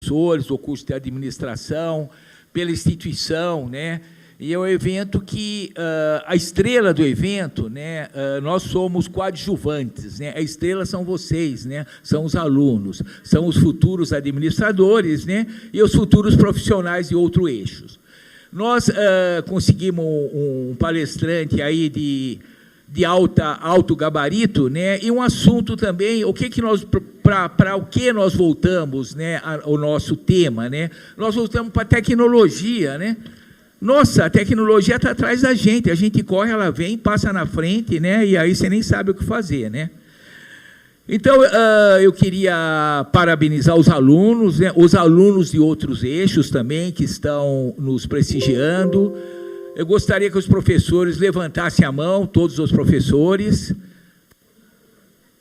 professores do curso de administração, pela instituição, né? E é um evento que a estrela do evento, né? Nós somos coadjuvantes, né? A estrela são vocês, né? São os alunos, são os futuros administradores, né? E os futuros profissionais de outros eixos. Nós conseguimos um palestrante aí de alto gabarito, né? E um assunto também, para o que nós voltamos, né? O nosso tema, né? Nós voltamos para a tecnologia, né? Nossa, a tecnologia está atrás da gente, a gente corre, ela vem, passa na frente, né? E aí você nem sabe o que fazer, né? Então, eu queria parabenizar os alunos, né? Os alunos de outros eixos também, que estão nos prestigiando. Eu gostaria que os professores levantassem a mão, todos os professores,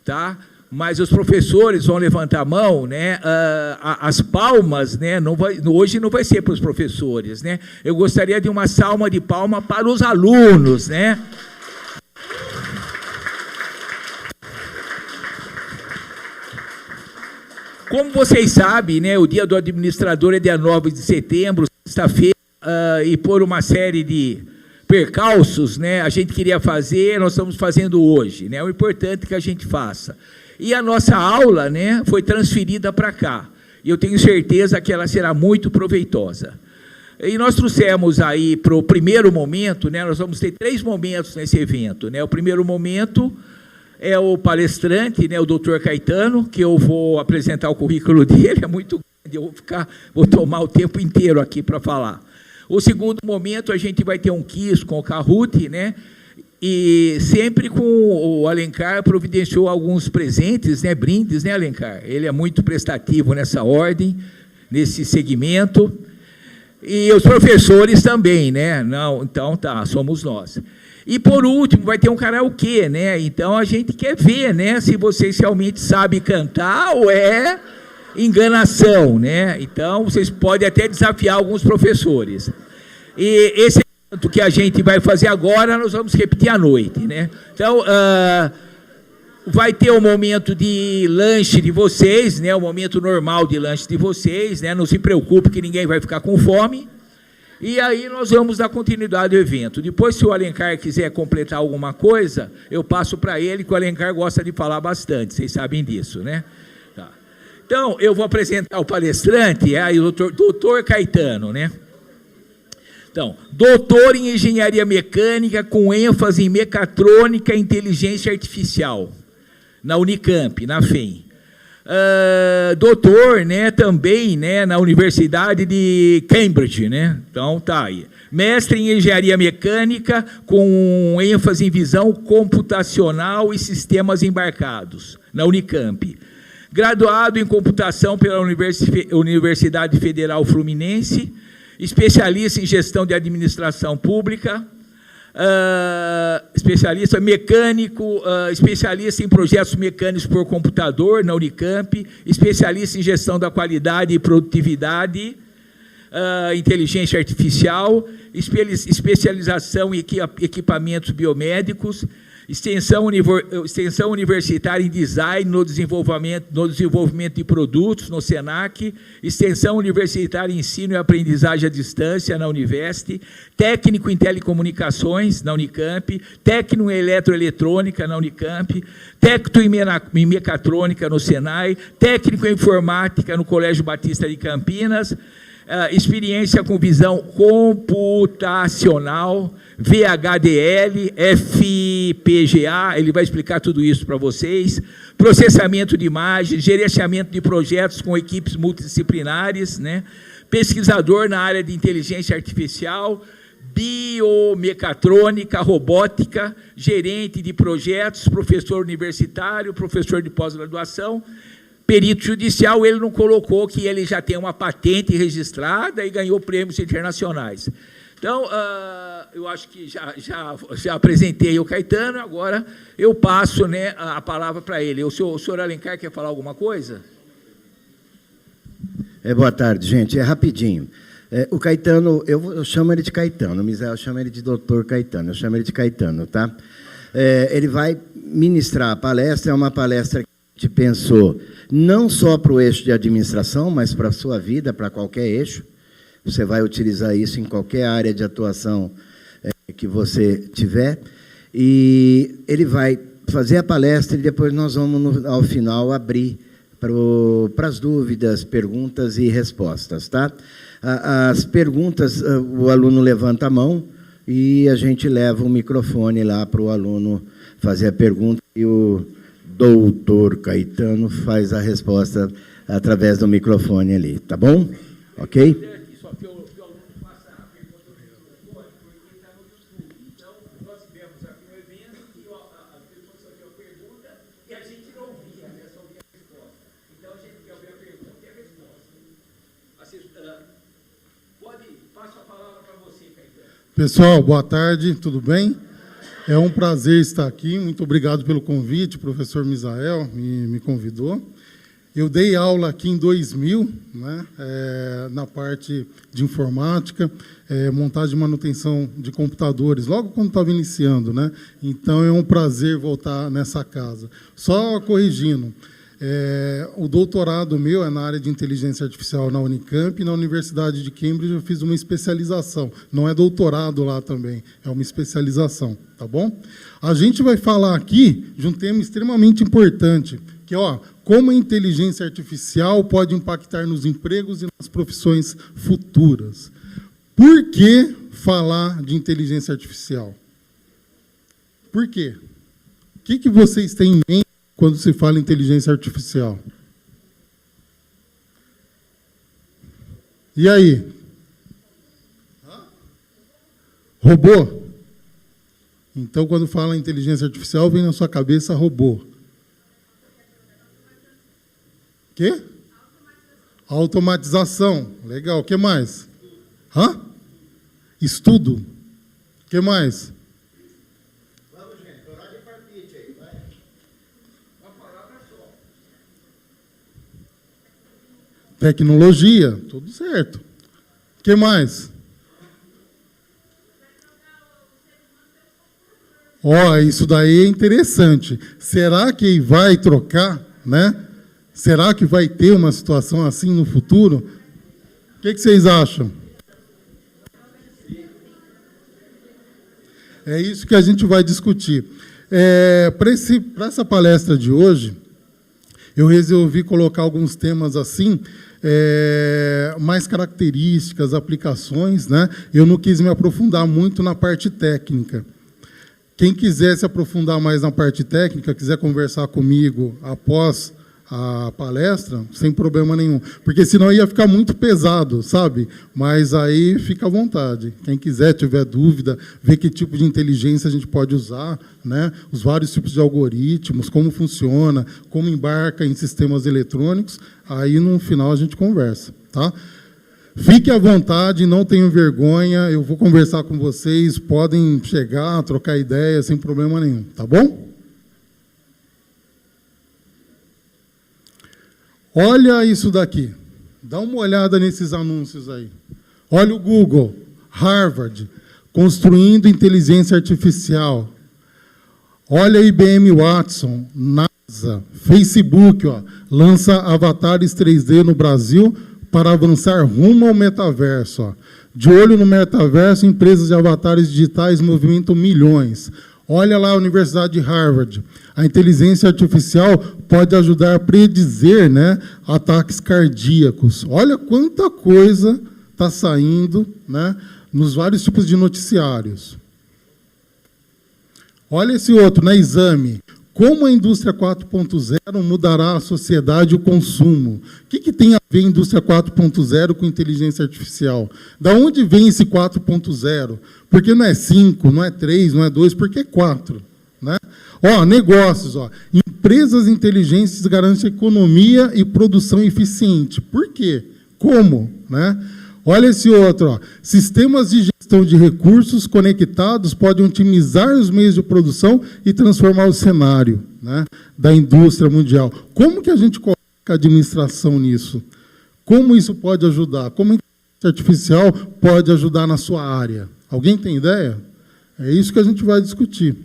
tá? Mas os professores vão levantar a mão, né? As palmas, né? Hoje não vai ser para os professores, né? Eu gostaria de uma salva de palmas para os alunos, né? Como vocês sabem, né? O Dia do Administrador é dia 9 de setembro, sexta-feira, e por uma série de percalços, né? A gente queria fazer, nós estamos fazendo hoje, né? O importante é que a gente faça. E a nossa aula, né, foi transferida para cá. E eu tenho certeza que ela será muito proveitosa. E nós trouxemos aí para o primeiro momento, né, nós vamos ter 3 momentos nesse evento, né? O primeiro momento é o palestrante, né, o doutor Caetano, que eu vou apresentar o currículo dele, é muito grande, eu vou tomar o tempo inteiro aqui para falar. O segundo momento, a gente vai ter um quiz com o Kahoot, né? E sempre com o Alencar providenciou alguns presentes, né, brindes, né, Alencar? Ele é muito prestativo nessa ordem, nesse segmento. E os professores também, né? Não, então tá, somos nós. E por último, vai ter um karaokê, né? Então a gente quer ver, né, se vocês realmente sabem cantar ou é enganação, né? Então vocês podem até desafiar alguns professores. E esse que a gente vai fazer agora, nós vamos repetir à noite, né? Então, vai ter o momento de lanche de vocês, né? O momento normal de lanche de vocês, né? Não se preocupe que ninguém vai ficar com fome. E aí nós vamos dar continuidade ao evento. Depois, se o Alencar quiser completar alguma coisa, eu passo para ele, que o Alencar gosta de falar bastante, vocês sabem disso, né? Tá. Então, eu vou apresentar o palestrante, aí o doutor Caetano, né? Então, doutor em engenharia mecânica com ênfase em mecatrônica e inteligência artificial, na Unicamp, na FEM. Doutor, né, também, né, na Universidade de Cambridge, né? Então, tá aí. Mestre em engenharia mecânica com ênfase em visão computacional e sistemas embarcados, na Unicamp. Graduado em computação pela Universidade Federal Fluminense, especialista em gestão de administração pública, especialista mecânico, especialista em projetos mecânicos por computador na Unicamp, especialista em gestão da qualidade e produtividade, inteligência artificial, especialização em equipamentos biomédicos, extensão universitária em design no desenvolvimento de produtos no SENAC, extensão universitária em ensino e aprendizagem à distância na Univest, técnico em telecomunicações na Unicamp, técnico em eletroeletrônica na Unicamp, técnico em mecatrônica no Senai, técnico em informática no Colégio Batista de Campinas, experiência com visão computacional, VHDL, FPGA, ele vai explicar tudo isso para vocês, processamento de imagens, gerenciamento de projetos com equipes multidisciplinares, né? Pesquisador na área de inteligência artificial, biomecatrônica, robótica, gerente de projetos, professor universitário, professor de pós-graduação, perito judicial. Ele não colocou que ele já tem uma patente registrada e ganhou prêmios internacionais. Então, eu acho que já apresentei o Caetano, agora eu passo, né, a palavra para ele. O senhor Alencar quer falar alguma coisa? Boa tarde, gente. É rapidinho. O Caetano, eu chamo ele de Caetano, o Misael chama ele de doutor Caetano, eu chamo ele de Caetano, tá? Ele vai ministrar a palestra, é uma palestra gente pensou não só para o eixo de administração, mas para a sua vida, para qualquer eixo. Você vai utilizar isso em qualquer área de atuação que você tiver. E ele vai fazer a palestra e depois nós vamos, ao final, abrir para as dúvidas, perguntas e respostas. Tá? As perguntas, o aluno levanta a mão e a gente leva o microfone lá para o aluno fazer a pergunta e o doutor Caetano faz a resposta através do microfone ali. Tá bom? Ok? Pessoal, boa tarde, tudo bem? É um prazer estar aqui, muito obrigado pelo convite, o professor Misael me convidou. Eu dei aula aqui em 2000, né, na parte de informática, montagem e manutenção de computadores, logo quando estava iniciando, né? Então é um prazer voltar nessa casa. Só corrigindo, o doutorado meu é na área de inteligência artificial na Unicamp, e na Universidade de Cambridge eu fiz uma especialização. Não é doutorado lá também, é uma especialização, tá bom? A gente vai falar aqui de um tema extremamente importante, que é como a inteligência artificial pode impactar nos empregos e nas profissões futuras. Por que falar de inteligência artificial? Por quê? O que vocês têm em mente quando se fala em inteligência artificial? E aí? Robô? Então, quando fala em inteligência artificial, vem na sua cabeça robô. Quê? Automatização. Legal. O que mais? Estudo. O que mais? Vamos, gente. Horário de palpite aí, vai. Uma palavra só. Tecnologia. Tudo certo. O que mais? Isso daí é interessante. Será que vai trocar, né? Será que vai ter uma situação assim no futuro? O que vocês acham? É isso que a gente vai discutir. Para essa palestra de hoje, eu resolvi colocar alguns temas assim, mais características, aplicações, né? Eu não quis me aprofundar muito na parte técnica. Quem quiser se aprofundar mais na parte técnica, quiser conversar comigo após a palestra, sem problema nenhum. Porque senão ia ficar muito pesado, sabe? Mas aí fica à vontade. Quem quiser, tiver dúvida, ver que tipo de inteligência a gente pode usar, né? Os vários tipos de algoritmos, como funciona, como embarca em sistemas eletrônicos, aí no final a gente conversa, tá? Fique à vontade, não tenham vergonha, eu vou conversar com vocês, podem chegar, trocar ideia, sem problema nenhum, tá bom? Olha isso daqui. Dá uma olhada nesses anúncios aí. Olha o Google, Harvard, construindo inteligência artificial. Olha a IBM Watson, NASA, Facebook, lança avatares 3D no Brasil para avançar rumo ao metaverso. De olho no metaverso, empresas de avatares digitais movimentam milhões. Olha lá a Universidade de Harvard. A inteligência artificial pode ajudar a predizer, né, ataques cardíacos. Olha quanta coisa está saindo, né, nos vários tipos de noticiários. Olha esse outro, na Exame. Como a indústria 4.0 mudará a sociedade e o consumo? O que tem a ver a indústria 4.0 com inteligência artificial? Da onde vem esse 4.0? Porque não é 5, não é 3, não é 2, porque é 4. Né? Negócios. Empresas inteligentes garantem economia e produção eficiente. Por quê? Como? Né? Olha esse outro. Sistemas de gestão de recursos conectados podem otimizar os meios de produção e transformar o cenário, né, da indústria mundial. Como que a gente coloca a administração nisso? Como isso pode ajudar? Como a inteligência artificial pode ajudar na sua área? Alguém tem ideia? É isso que a gente vai discutir.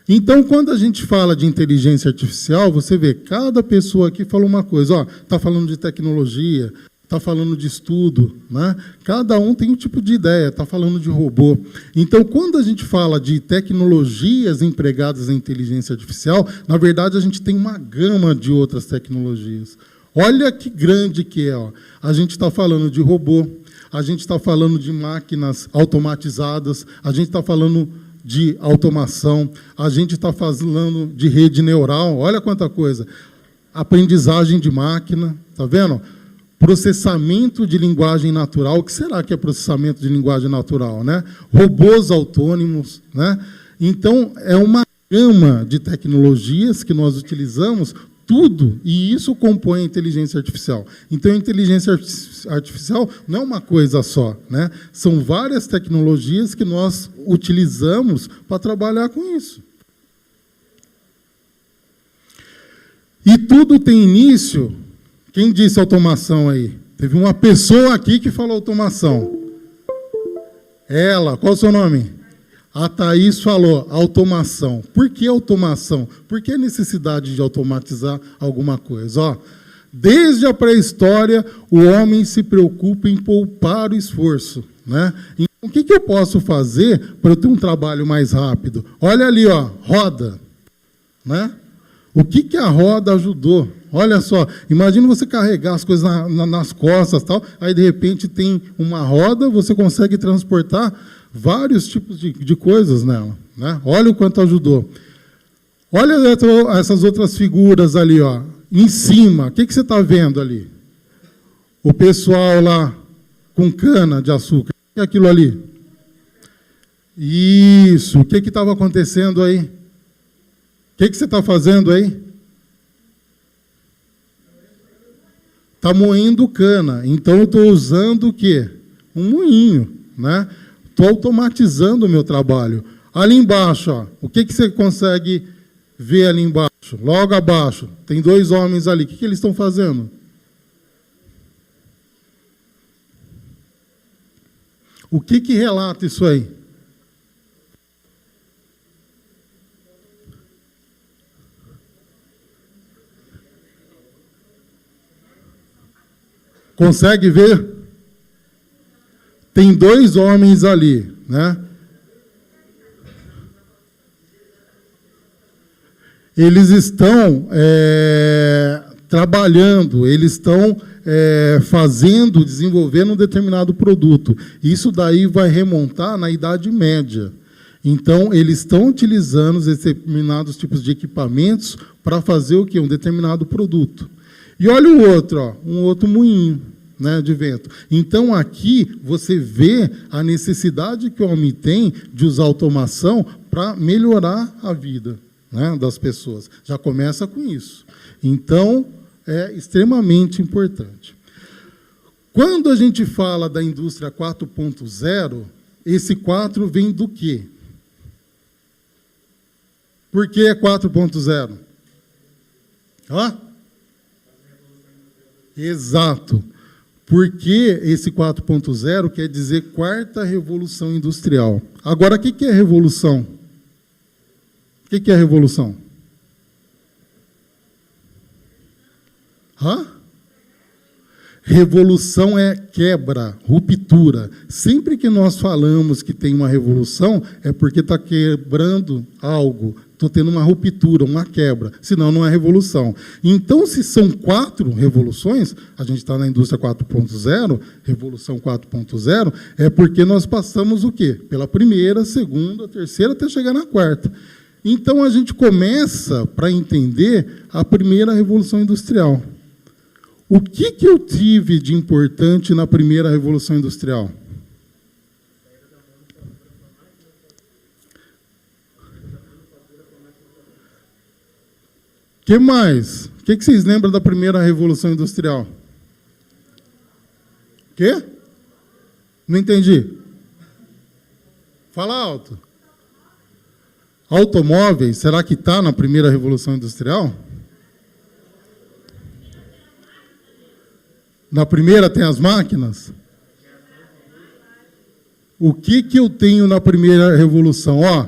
Então, quando a gente fala de inteligência artificial, você vê, cada pessoa aqui falou uma coisa, está falando de tecnologia, está falando de estudo, né? Cada um tem um tipo de ideia, está falando de robô. Então, quando a gente fala de tecnologias empregadas em inteligência artificial, na verdade, a gente tem uma gama de outras tecnologias. Olha que grande que é. Ó. A gente está falando de robô, a gente está falando de máquinas automatizadas, a gente está falando de automação, a gente está falando de rede neural, olha quanta coisa. Aprendizagem de máquina, está vendo? Processamento de linguagem natural. O que será que é processamento de linguagem natural, né? Robôs autônomos, né? Então, é uma gama de tecnologias que nós utilizamos, tudo, e isso compõe a inteligência artificial. Então, a inteligência artificial não é uma coisa só, né? São várias tecnologias que nós utilizamos para trabalhar com isso. E tudo tem início. Quem disse automação aí? Teve uma pessoa aqui que falou automação. Ela, qual é o seu nome? A Thaís falou automação. Por que automação? Por que a necessidade de automatizar alguma coisa? Ó, desde a pré-história, o homem se preocupa em poupar o esforço, né? Então, o que eu posso fazer para eu ter um trabalho mais rápido? Olha ali, ó, roda, né? O que a roda ajudou? Olha só, imagina você carregar as coisas nas costas, tal, aí de repente tem uma roda, você consegue transportar vários tipos de coisas nela, né? Olha o quanto ajudou. Olha essas outras figuras ali, ó, em cima. O que você está vendo ali? O pessoal lá com cana de açúcar. O que é aquilo ali? Isso. O que estava acontecendo aí? O que você está fazendo aí? Está moendo cana. Então, eu estou usando o quê? Um moinho, né? Estou automatizando o meu trabalho. Ali embaixo, ó, o que você consegue ver ali embaixo? Logo abaixo, tem 2 homens ali. O que eles estão fazendo? O que relata isso aí? Consegue ver? Tem 2 homens ali, né? Eles estão trabalhando, eles estão fazendo, desenvolvendo um determinado produto. Isso daí vai remontar na Idade Média. Então, eles estão utilizando determinados tipos de equipamentos para fazer o quê? Um determinado produto. E olha o outro, ó, um outro moinho, né, de vento. Então, aqui, você vê a necessidade que o homem tem de usar automação para melhorar a vida, né, das pessoas. Já começa com isso. Então, é extremamente importante. Quando a gente fala da indústria 4.0, esse 4 vem do quê? Por que é 4.0? Hã? Exato. Porque esse 4.0 quer dizer 4ª revolução industrial. Agora, o que é revolução? O que é revolução? Hã? Revolução é quebra, ruptura. Sempre que nós falamos que tem uma revolução, é porque está quebrando algo. Estou tendo uma ruptura, uma quebra. Senão, não é revolução. Então, se são 4 revoluções, a gente está na indústria 4.0, revolução 4.0, é porque nós passamos o quê? Pela primeira, segunda, terceira, até chegar na 4ª. Então, a gente começa para entender a primeira revolução industrial. O que eu tive de importante na primeira revolução industrial? O que mais? O que vocês lembram da primeira revolução industrial? O quê? Não entendi. Fala alto. Automóveis, será que está na primeira revolução industrial? Na primeira tem as máquinas? O que eu tenho na primeira revolução? Ó,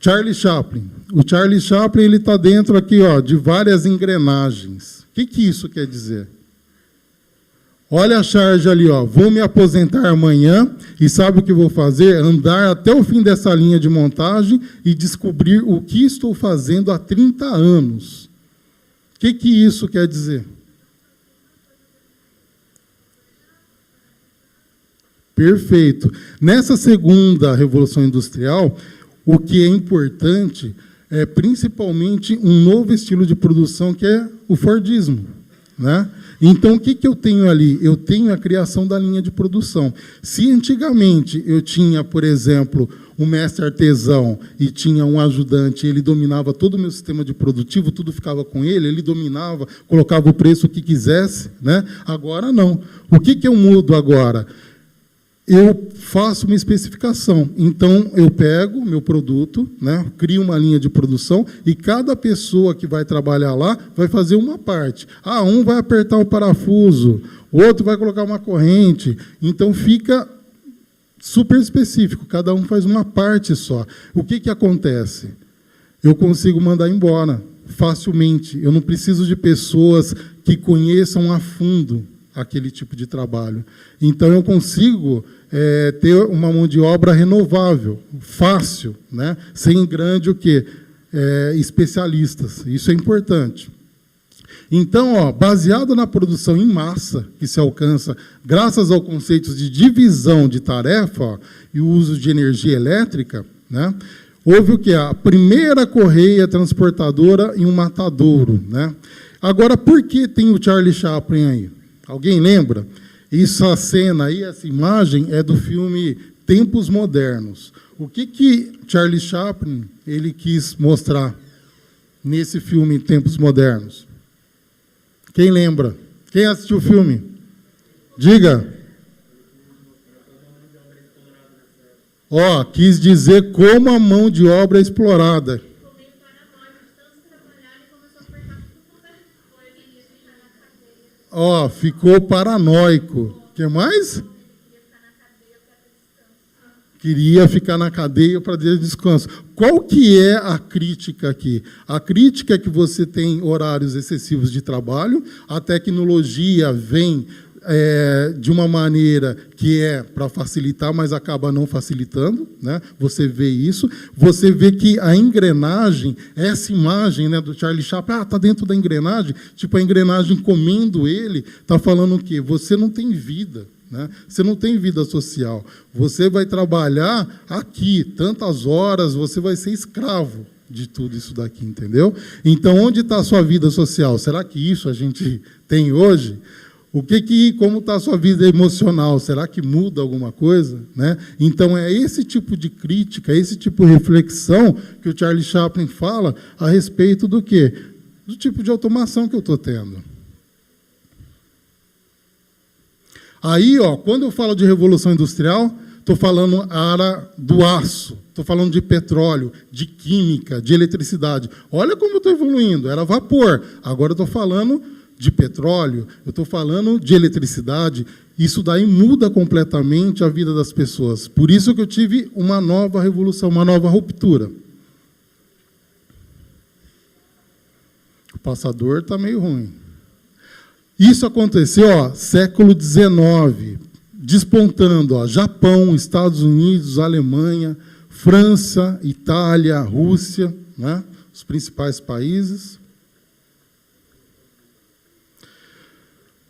Charlie Chaplin. O Charlie Chaplin ele está dentro aqui, ó, de várias engrenagens. O que isso quer dizer? Olha a charge ali, ó. Vou me aposentar amanhã e sabe o que vou fazer? Andar até o fim dessa linha de montagem e descobrir o que estou fazendo há 30 anos. O que isso quer dizer? Perfeito. Nessa segunda revolução industrial, o que é importante é principalmente um novo estilo de produção, que é o Fordismo, né? Então, o que eu tenho ali? Eu tenho a criação da linha de produção. Se antigamente eu tinha, por exemplo, um mestre artesão e tinha um ajudante, ele dominava todo o meu sistema de produtivo, tudo ficava com ele, ele dominava, colocava o preço que quisesse, né? Agora não. O que eu mudo agora? Eu faço uma especificação. Então, eu pego meu produto, né, crio uma linha de produção, e cada pessoa que vai trabalhar lá vai fazer uma parte. Ah, um vai apertar o parafuso, o outro vai colocar uma corrente. Então, fica super específico, cada um faz uma parte só. O que acontece? Eu consigo mandar embora facilmente. Eu não preciso de pessoas que conheçam a fundo aquele tipo de trabalho. Então, eu consigo ter uma mão de obra renovável, fácil, né? Sem grande especialistas. Isso é importante. Então, ó, baseado na produção em massa, que se alcança graças ao conceito de divisão de tarefa, ó, e o uso de energia elétrica, né? Houve o quê? A primeira correia transportadora em um matadouro, né? Agora, por que tem o Charlie Chaplin aí? Alguém lembra? Essa cena aí, essa imagem, é do filme Tempos Modernos. O que Charlie Chaplin ele quis mostrar nesse filme Tempos Modernos? Quem lembra? Quem assistiu o filme? Diga. Ó, quis dizer como a mão de obra é explorada. Ó, ficou paranoico. O que mais? Queria ficar na cadeia para ter descanso. Qual que é a crítica aqui? A crítica é que você tem horários excessivos de trabalho, a tecnologia vem de uma maneira que é para facilitar, mas acaba não facilitando, né? Você vê isso. Você vê que a engrenagem, essa imagem, né, do Charlie Chaplin, está dentro da engrenagem, tipo a engrenagem comendo ele, está falando o quê? Você não tem vida. Né? Você não tem vida social. Você vai trabalhar aqui, tantas horas, você vai ser escravo de tudo isso daqui, entendeu? Então, onde está a sua vida social? Será que isso a gente tem hoje? Como está a sua vida emocional? Será que muda alguma coisa? Né? Então, é esse tipo de crítica, esse tipo de reflexão que o Charlie Chaplin fala a respeito do quê? Do tipo de automação que eu estou tendo. Aí, ó, quando eu falo de revolução industrial, estou falando a área do aço, estou falando de petróleo, de química, de eletricidade. Olha como eu estou evoluindo, era vapor, agora eu estou falando de petróleo, eu estou falando de eletricidade. Isso daí muda completamente a vida das pessoas. Por isso que eu tive uma nova revolução, uma nova ruptura. O passador está meio ruim. Isso aconteceu, ó, século XIX, despontando, ó, Japão, Estados Unidos, Alemanha, França, Itália, Rússia, né, os principais países.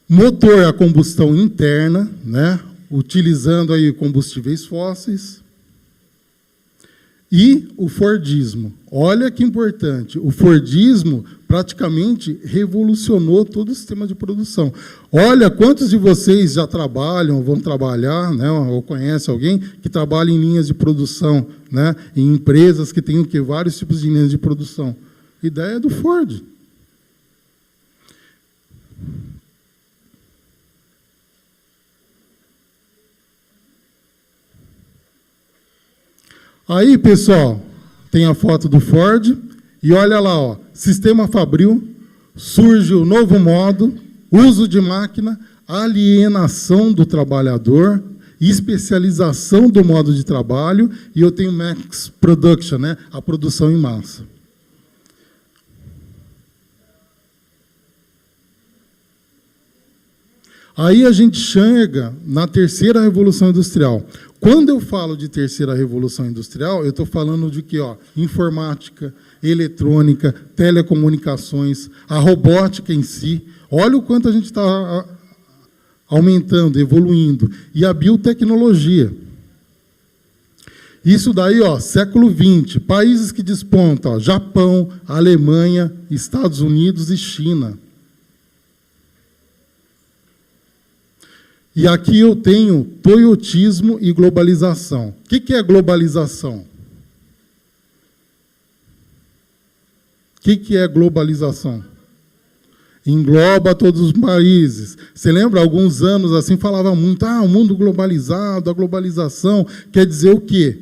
Motor a combustão interna, né, utilizando aí combustíveis fósseis. E o Fordismo. Olha que importante, o Fordismo praticamente revolucionou todo o sistema de produção. Olha, quantos de vocês já trabalham, vão trabalhar, né, ou conhecem alguém que trabalha em linhas de produção, né, em empresas que têm vários tipos de linhas de produção. A ideia é do Ford. Aí, pessoal, tem a foto do Ford, e olha lá, ó, sistema fabril, surge o novo modo, uso de máquina, alienação do trabalhador, especialização do modo de trabalho, e eu tenho mass production, né? A produção em massa. Aí a gente chega na terceira revolução industrial. Quando eu falo de terceira revolução industrial, eu estou falando de quê? Informática, eletrônica, telecomunicações, a robótica em si. Olha o quanto a gente está aumentando, evoluindo. E a biotecnologia. Isso daí, século XX, países que despontam, Japão, Alemanha, Estados Unidos e China. E aqui eu tenho toyotismo e globalização. O que é globalização? O que é globalização? Engloba todos os países. Você lembra, há alguns anos assim falava muito, o mundo globalizado, a globalização quer dizer o quê?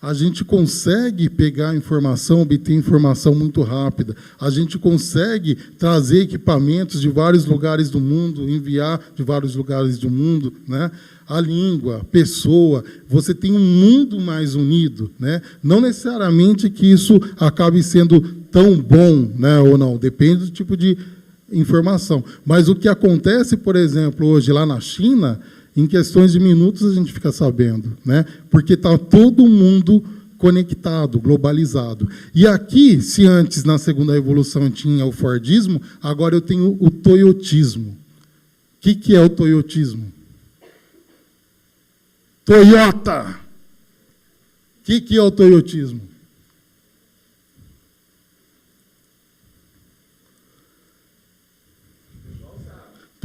A gente consegue pegar informação, obter informação muito rápida. A gente consegue trazer equipamentos de vários lugares do mundo, enviar de vários lugares do mundo, né? A língua, pessoa, você tem um mundo mais unido, né? Não necessariamente que isso acabe sendo tão bom, né, ou não, depende do tipo de informação. Mas o que acontece, por exemplo, hoje lá na China, em questões de minutos a gente fica sabendo, né? Porque está todo mundo conectado, globalizado. E aqui, se antes, na segunda revolução, tinha o Fordismo, agora eu tenho o toyotismo. O que é o toyotismo? Toyota! O que é o toyotismo?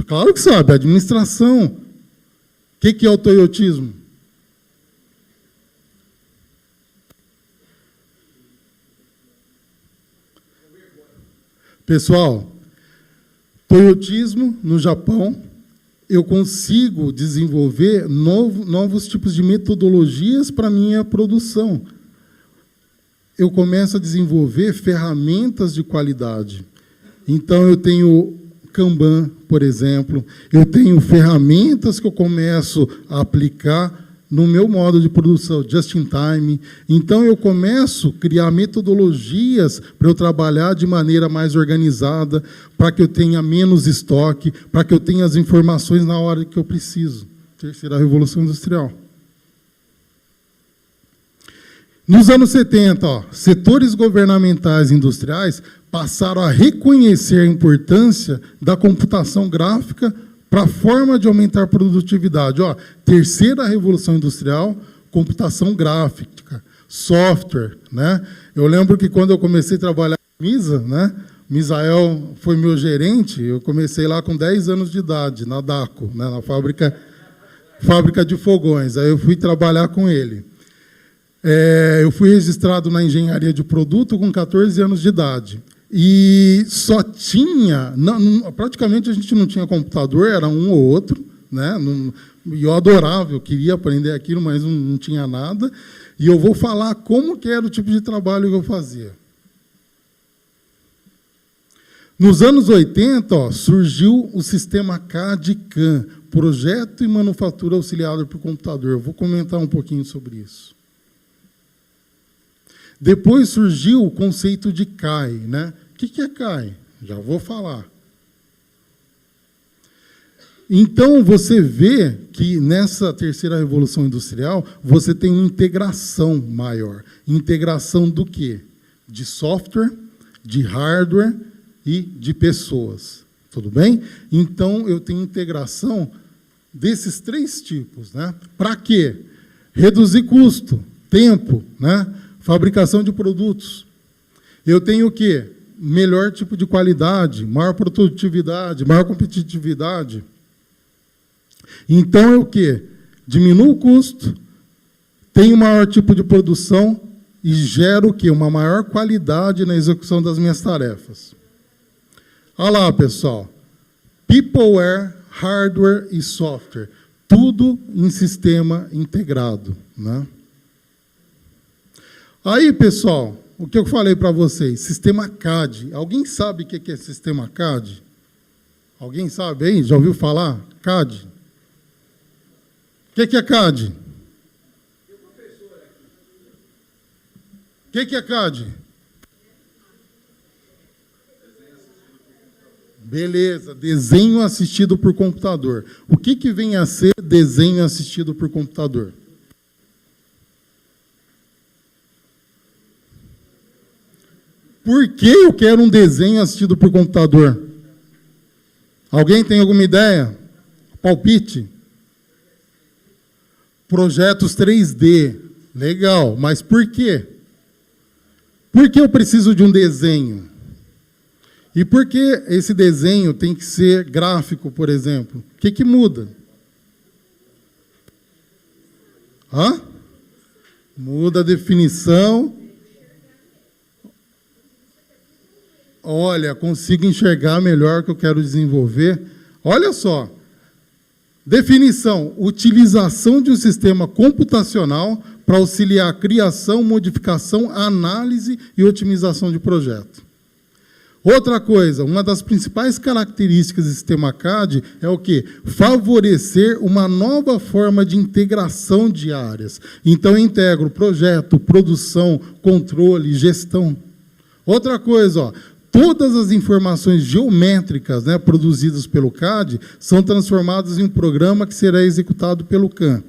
Claro que sabe, administração. O que é o toyotismo? Pessoal, toyotismo no Japão, eu consigo desenvolver novos tipos de metodologias para a minha produção. Eu começo a desenvolver ferramentas de qualidade. Então, eu tenho Kanban, por exemplo, eu tenho ferramentas que eu começo a aplicar no meu modo de produção, just in time. Então, eu começo a criar metodologias para eu trabalhar de maneira mais organizada, para que eu tenha menos estoque, para que eu tenha as informações na hora que eu preciso. Terceira Revolução Industrial. Nos anos 70, setores governamentais e industriais passaram a reconhecer a importância da computação gráfica para a forma de aumentar a produtividade. Terceira revolução industrial, computação gráfica, software, né? Eu lembro que quando eu comecei a trabalhar na Misa, né? Misael foi meu gerente, eu comecei lá com 10 anos de idade, na DACO, né? Na fábrica de fogões. Aí eu fui trabalhar com ele. Eu fui registrado na engenharia de produto com 14 anos de idade. E só tinha, praticamente a gente não tinha computador, era um ou outro, né? E eu adorava, eu queria aprender aquilo, mas não tinha nada. E eu vou falar como que era o tipo de trabalho que eu fazia. Nos anos 80, surgiu o sistema CAD/CAM, Projeto e Manufatura Auxiliado por Computador. Eu vou comentar um pouquinho sobre isso. Depois surgiu o conceito de CAI, né? O que é CAI? Já vou falar. Então, você vê que nessa terceira revolução industrial, você tem uma integração maior. Integração do quê? De software, de hardware e de pessoas. Tudo bem? Então, eu tenho integração desses 3 tipos, né? Para quê? Reduzir custo, tempo, né? Fabricação de produtos. Eu tenho o quê? Melhor tipo de qualidade, maior produtividade, maior competitividade. Então, é o quê? Diminuo o custo, tenho maior tipo de produção e gero o quê? Uma maior qualidade na execução das minhas tarefas. Olha lá, pessoal. Peopleware, hardware e software. Tudo em sistema integrado, né? Aí, pessoal, o que eu falei para vocês? Sistema CAD. Alguém sabe o que é sistema CAD? Alguém sabe aí? Já ouviu falar? CAD? que é CAD? O que é CAD? Beleza, desenho assistido por computador. O que vem a ser desenho assistido por computador? Por que eu quero um desenho assistido por computador? Alguém tem alguma ideia? Palpite? Projetos 3D. Legal, mas por quê? Por que eu preciso de um desenho? E por que esse desenho tem que ser gráfico, por exemplo? O que muda? Hã? Muda a definição. Olha, consigo enxergar melhor o que eu quero desenvolver. Olha só. Definição: utilização de um sistema computacional para auxiliar a criação, modificação, análise e otimização de projeto. Outra coisa, uma das principais características do sistema CAD é o quê? Favorecer uma nova forma de integração de áreas. Então, eu integro projeto, produção, controle, gestão. Outra coisa, ó, todas as informações geométricas, né, produzidas pelo CAD são transformadas em um programa que será executado pelo CAM.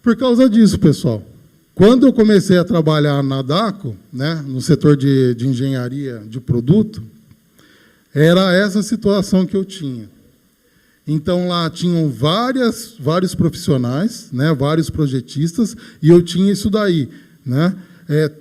Por causa disso, pessoal, quando eu comecei a trabalhar na DACO, né, no setor de engenharia de produto, era essa situação que eu tinha. Então, lá tinham vários profissionais, né, vários projetistas, e eu tinha isso daí, né?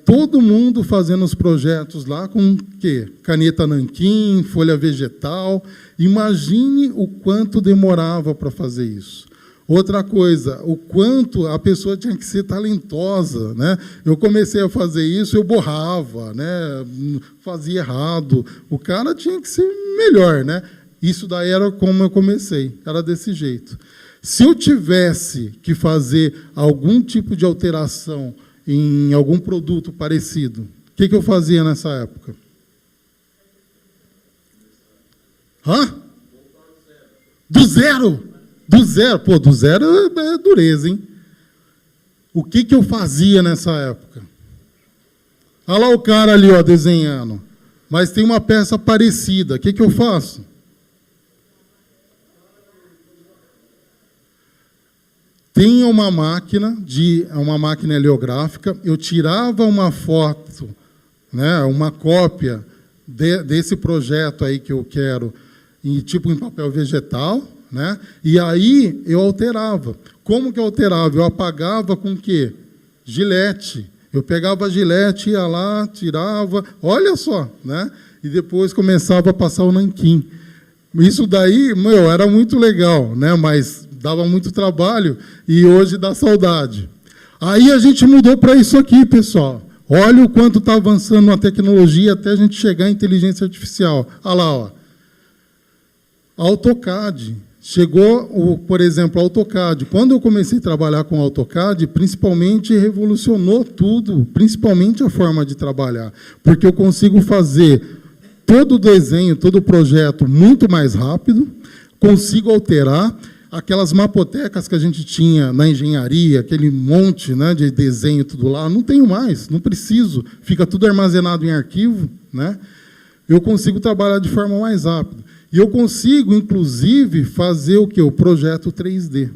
Todo mundo fazendo os projetos lá com o quê? Caneta nanquim, folha vegetal. Imagine o quanto demorava para fazer isso. Outra coisa, o quanto a pessoa tinha que ser talentosa, né? Eu comecei a fazer isso, eu borrava, né? Fazia errado. O cara tinha que ser melhor, né? Isso daí era como eu comecei, era desse jeito. Se eu tivesse que fazer algum tipo de alteração em algum produto parecido, o que eu fazia nessa época? Hã? Do zero? Do zero? Pô, do zero é dureza, hein? O que eu fazia nessa época? Olha lá o cara ali, ó, desenhando. Mas tem uma peça parecida. O que eu faço? Tinha uma máquina heliográfica, eu tirava uma foto, né, uma cópia desse projeto aí que eu quero, tipo em papel vegetal, né, e aí eu alterava. Como que eu alterava? Eu apagava com o quê? Gilete. Eu pegava a gilete, ia lá, tirava, olha só, né, e depois começava a passar o nanquim. Isso daí, era muito legal, né, mas dava muito trabalho e hoje dá saudade. Aí a gente mudou para isso aqui, pessoal. Olha o quanto está avançando a tecnologia até a gente chegar à inteligência artificial. Olha lá, ó. AutoCAD. Chegou, por exemplo, AutoCAD. Quando eu comecei a trabalhar com AutoCAD, principalmente revolucionou tudo, principalmente a forma de trabalhar, porque eu consigo fazer todo o desenho, todo o projeto muito mais rápido, consigo alterar. Aquelas mapotecas que a gente tinha na engenharia, aquele monte, né, de desenho tudo lá, não tenho mais, não preciso, fica tudo armazenado em arquivo, né? Eu consigo trabalhar de forma mais rápida. E eu consigo, inclusive, fazer o quê? O projeto 3D.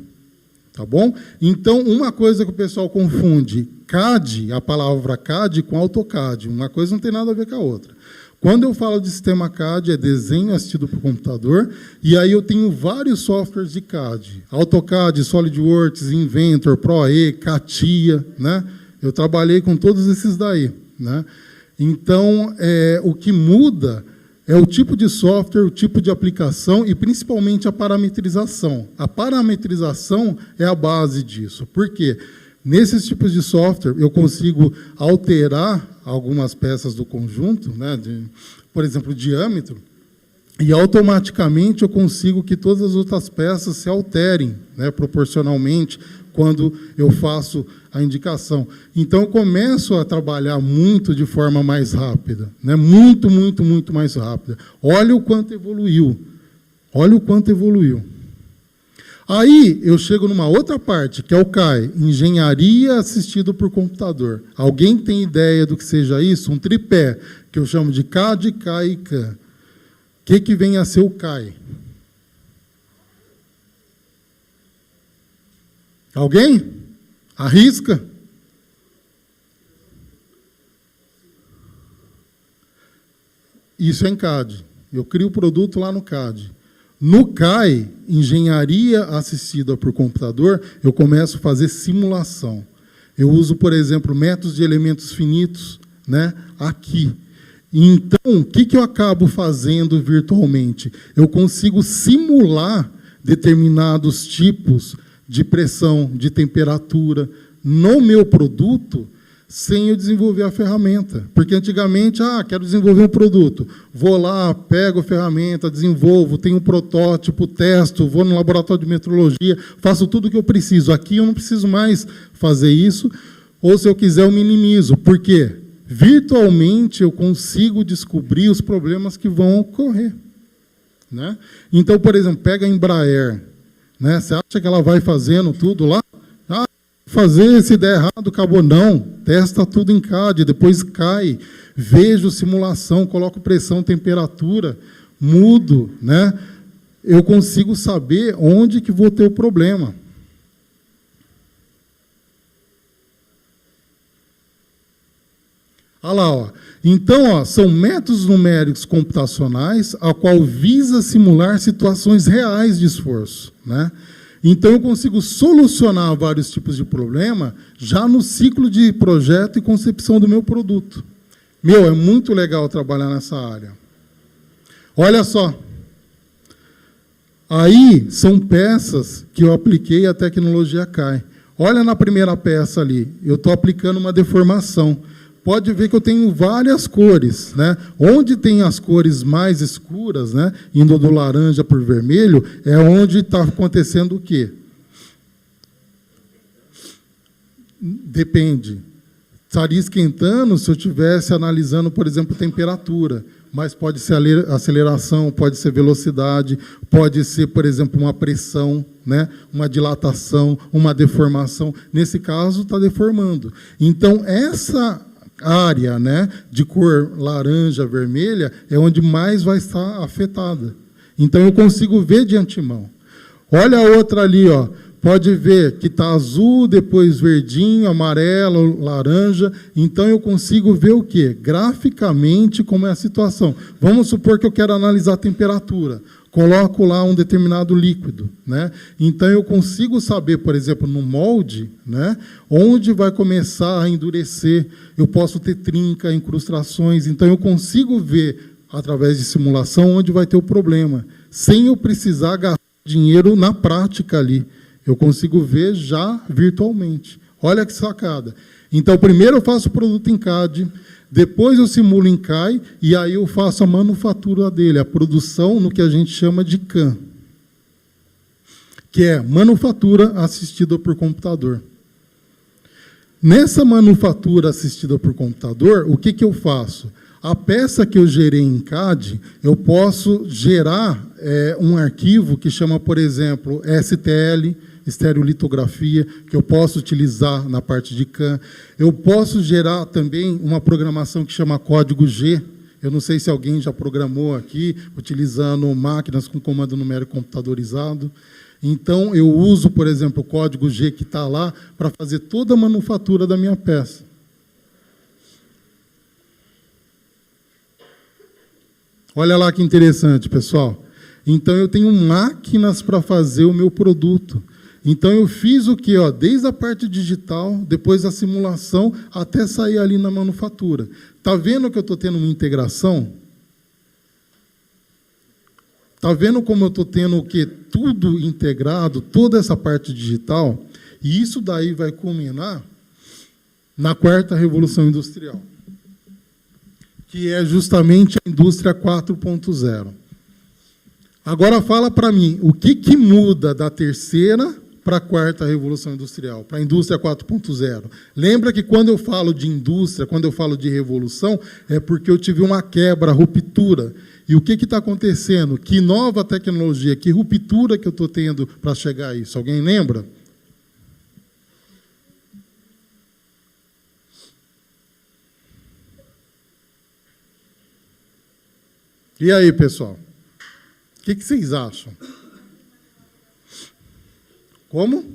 Tá bom? Então, uma coisa que o pessoal confunde, CAD, a palavra CAD com AutoCAD. Uma coisa não tem nada a ver com a outra. Quando eu falo de sistema CAD, é desenho assistido por computador, e aí eu tenho vários softwares de CAD. AutoCAD, SolidWorks, Inventor, ProE, CATIA, né? Eu trabalhei com todos esses daí, né? Então, o que muda é o tipo de software, o tipo de aplicação e, principalmente, a parametrização. A parametrização é a base disso. Por quê? Nesses tipos de software, eu consigo alterar algumas peças do conjunto, né, por exemplo, o diâmetro, e automaticamente eu consigo que todas as outras peças se alterem, né, proporcionalmente, quando eu faço a indicação. Então, eu começo a trabalhar muito de forma mais rápida, né, muito, muito, muito mais rápida. Olha o quanto evoluiu. Olha o quanto evoluiu. Aí eu chego numa outra parte, que é o CAI, Engenharia Assistida por Computador. Alguém tem ideia do que seja isso? Um tripé, que eu chamo de CAD, CAI e CAM. O que vem a ser o CAI? Alguém? Arrisca? Isso é em CAD. Eu crio o produto lá no CAD. No CAI, Engenharia Assistida por Computador, eu começo a fazer simulação. Eu uso, por exemplo, métodos de elementos finitos, né, aqui. Então, o que eu acabo fazendo virtualmente? Eu consigo simular determinados tipos de pressão, de temperatura no meu produto, sem eu desenvolver a ferramenta. Porque antigamente, quero desenvolver um produto. Vou lá, pego a ferramenta, desenvolvo, tenho um protótipo, testo, vou no laboratório de metrologia, faço tudo o que eu preciso. Aqui eu não preciso mais fazer isso, ou se eu quiser eu minimizo. Por quê? Virtualmente eu consigo descobrir os problemas que vão ocorrer. Né? Então, por exemplo, pega a Embraer. Né? Você acha que ela vai fazendo tudo lá? Fazer, se der errado, acabou. Não, testa tudo em CAD, depois cai, vejo simulação, coloco pressão, temperatura, mudo, né? Eu consigo saber onde que vou ter o problema. Olha lá, ó. Então, são métodos numéricos computacionais a qual visa simular situações reais de esforço, né? Então, eu consigo solucionar vários tipos de problema já no ciclo de projeto e concepção do meu produto. É muito legal trabalhar nessa área. Olha só. Aí, são peças que eu apliquei a tecnologia CAI. Olha na primeira peça ali, eu estou aplicando uma deformação. Pode ver que eu tenho várias cores, né? Onde tem as cores mais escuras, né? Indo do laranja para o vermelho, é onde está acontecendo o quê? Depende. Estaria esquentando se eu estivesse analisando, por exemplo, temperatura, mas pode ser aceleração, pode ser velocidade, pode ser, por exemplo, uma pressão, né? Uma dilatação, uma deformação. Nesse caso, está deformando. Então, essa área, né, de cor laranja, vermelha, é onde mais vai estar afetada. Então, eu consigo ver de antemão. Olha a outra ali, ó. Pode ver que está azul, depois verdinho, amarelo, laranja. Então, eu consigo ver o quê? Graficamente, como é a situação. Vamos supor que eu quero analisar a temperatura. Coloco lá um determinado líquido, né? Então, eu consigo saber, por exemplo, no molde, né, onde vai começar a endurecer. Eu posso ter trinca, incrustações. Então, eu consigo ver, através de simulação, onde vai ter o problema, sem eu precisar gastar dinheiro na prática ali. Eu consigo ver já virtualmente. Olha que sacada. Então, primeiro eu faço o produto em CAD, depois eu simulo em CAI, e aí eu faço a manufatura dele, a produção no que a gente chama de CAM, que é manufatura assistida por computador. Nessa manufatura assistida por computador, o que eu faço? A peça que eu gerei em CAD, eu posso gerar um arquivo que chama, por exemplo, STL, estereolitografia, que eu posso utilizar na parte de CAM. Eu posso gerar também uma programação que chama código G. Eu não sei se alguém já programou aqui, utilizando máquinas com comando numérico computadorizado. Então, eu uso, por exemplo, o código G que está lá para fazer toda a manufatura da minha peça. Olha lá que interessante, pessoal. Então, eu tenho máquinas para fazer o meu produto. Então, eu fiz o quê? Desde a parte digital, depois a simulação, até sair ali na manufatura. Está vendo que eu estou tendo uma integração? Está vendo como eu estou tendo o quê? Tudo integrado, toda essa parte digital? E isso daí vai culminar na quarta revolução industrial, que é justamente a indústria 4.0. Agora fala para mim, o que muda da terceira para a quarta revolução industrial, para a indústria 4.0? Lembra que quando eu falo de indústria, quando eu falo de revolução, é porque eu tive uma quebra, ruptura. E o que está acontecendo? Que nova tecnologia, que ruptura que eu estou tendo para chegar a isso? Alguém lembra? E aí, pessoal? O que vocês acham? Como?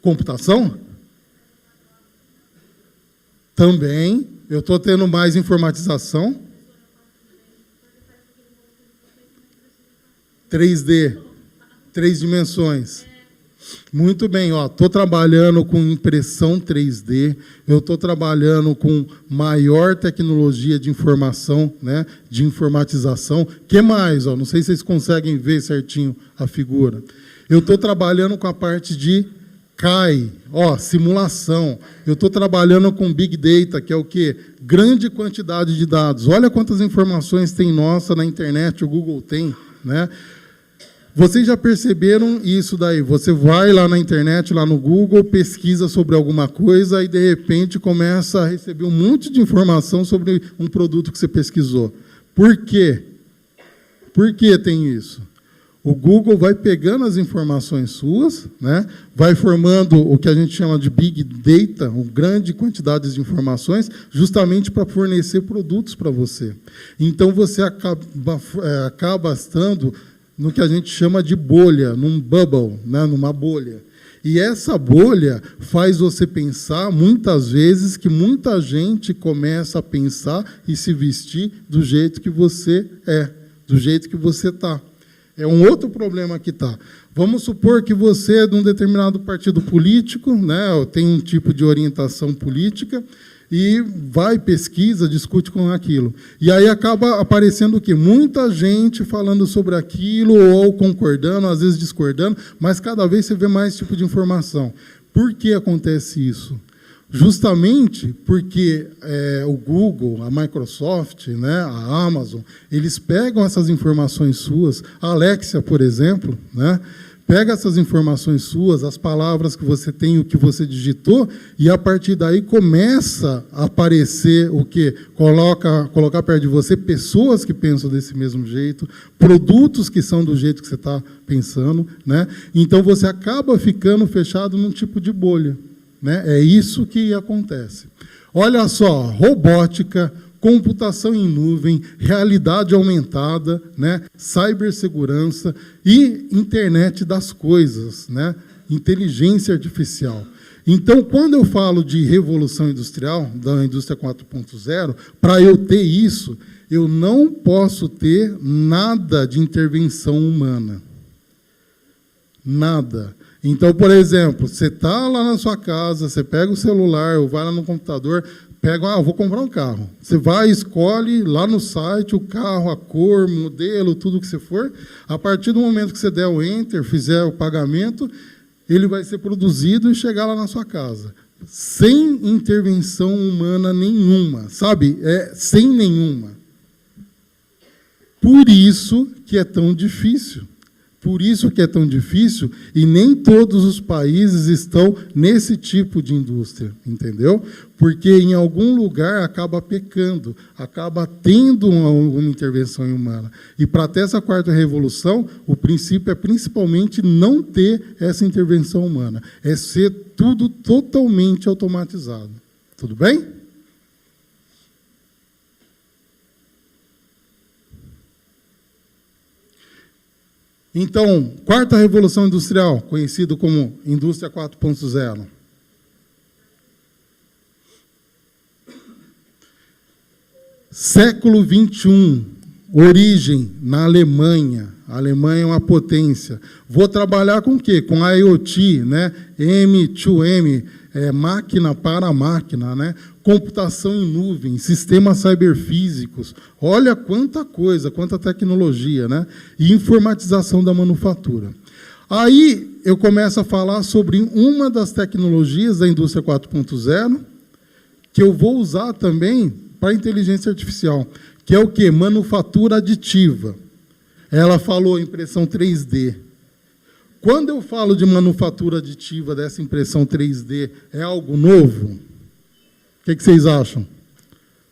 Computação? Também. Eu estou tendo mais informatização. 3D. 3 dimensões. Muito bem, estou trabalhando com impressão 3D, eu estou trabalhando com maior tecnologia de informação, né, de informatização. O que mais? Não sei se vocês conseguem ver certinho a figura. Eu estou trabalhando com a parte de CAI, simulação. Eu estou trabalhando com Big Data, que é o quê? Grande quantidade de dados. Olha quantas informações tem nossa na internet, o Google tem, né? Vocês já perceberam isso daí? Você vai lá na internet, lá no Google, pesquisa sobre alguma coisa e, de repente, começa a receber um monte de informação sobre um produto que você pesquisou. Por quê? Por que tem isso? O Google vai pegando as informações suas, né, vai formando o que a gente chama de Big Data, uma grande quantidade de informações, justamente para fornecer produtos para você. Então, você acaba estando no que a gente chama de bolha, num bubble, né, numa bolha. E essa bolha faz você pensar, muitas vezes, que muita gente começa a pensar e se vestir do jeito que você é, do jeito que você está. É um outro problema que está. Vamos supor que você é de um determinado partido político, né, ou tem um tipo de orientação política, e vai, pesquisa, discute com aquilo. E aí acaba aparecendo o quê? Muita gente falando sobre aquilo, ou concordando, às vezes discordando, mas cada vez você vê mais tipo de informação. Por que acontece isso? Justamente porque o Google, a Microsoft, né, a Amazon, eles pegam essas informações suas, a Alexia, por exemplo, né, pega essas informações suas, as palavras que você tem, o que você digitou, e a partir daí começa a aparecer o quê? Colocar perto de você pessoas que pensam desse mesmo jeito, produtos que são do jeito que você está pensando, né? Então você acaba ficando fechado num tipo de bolha, né? É isso que acontece. Olha só, robótica, computação em nuvem, realidade aumentada, né, cibersegurança e internet das coisas, né, inteligência artificial. Então, quando eu falo de revolução industrial, da indústria 4.0, para eu ter isso, eu não posso ter nada de intervenção humana. Nada. Então, por exemplo, você está lá na sua casa, você pega o celular, ou vai lá no computador, pega, vou comprar um carro. Você vai, escolhe lá no site o carro, a cor, modelo, tudo que você for. A partir do momento que você der o enter, fizer o pagamento, ele vai ser produzido e chegar lá na sua casa. Sem intervenção humana nenhuma, sabe? Sem nenhuma. Por isso que é tão difícil. Por isso que é tão difícil, e nem todos os países estão nesse tipo de indústria, entendeu? Porque em algum lugar acaba pecando, acaba tendo alguma intervenção humana. E para ter essa quarta revolução, o princípio é principalmente não ter essa intervenção humana, é ser tudo totalmente automatizado. Tudo bem? Então, quarta revolução industrial, conhecido como indústria 4.0. Século XXI, origem na Alemanha. A Alemanha é uma potência. Vou trabalhar com o quê? Com a IoT, né? M2M, máquina para máquina, né? Computação em nuvem, sistemas cyberfísicos. Olha quanta coisa, quanta tecnologia, né? E informatização da manufatura. Aí eu começo a falar sobre uma das tecnologias da indústria 4.0, que eu vou usar também para a inteligência artificial, que é o quê? Manufatura aditiva. Ela falou impressão 3D. Quando eu falo de manufatura aditiva dessa impressão 3D, é algo novo? O que vocês acham?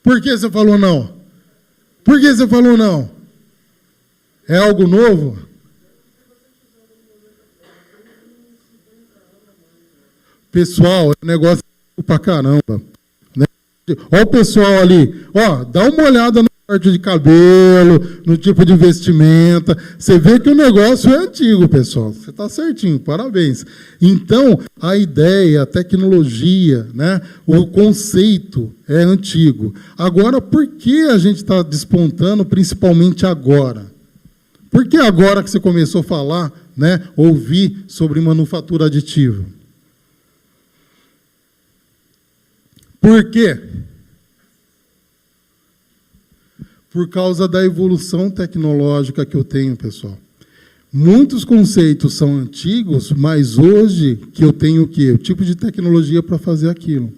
Por que você falou não? Por que você falou não? É algo novo? Pessoal, é um negócio pra caramba. Né? Olha o pessoal ali. Ó, dá uma olhada no corte de cabelo, no tipo de vestimenta. Você vê que o negócio é antigo, pessoal. Você está certinho, parabéns. Então, a ideia, a tecnologia, né, o conceito é antigo. Agora, por que a gente está despontando, principalmente agora? Por que agora que você começou a falar, né, ouvir sobre manufatura aditiva? Por quê? Por causa da evolução tecnológica que eu tenho, pessoal. Muitos conceitos são antigos, mas hoje que eu tenho o quê? O tipo de tecnologia para fazer aquilo.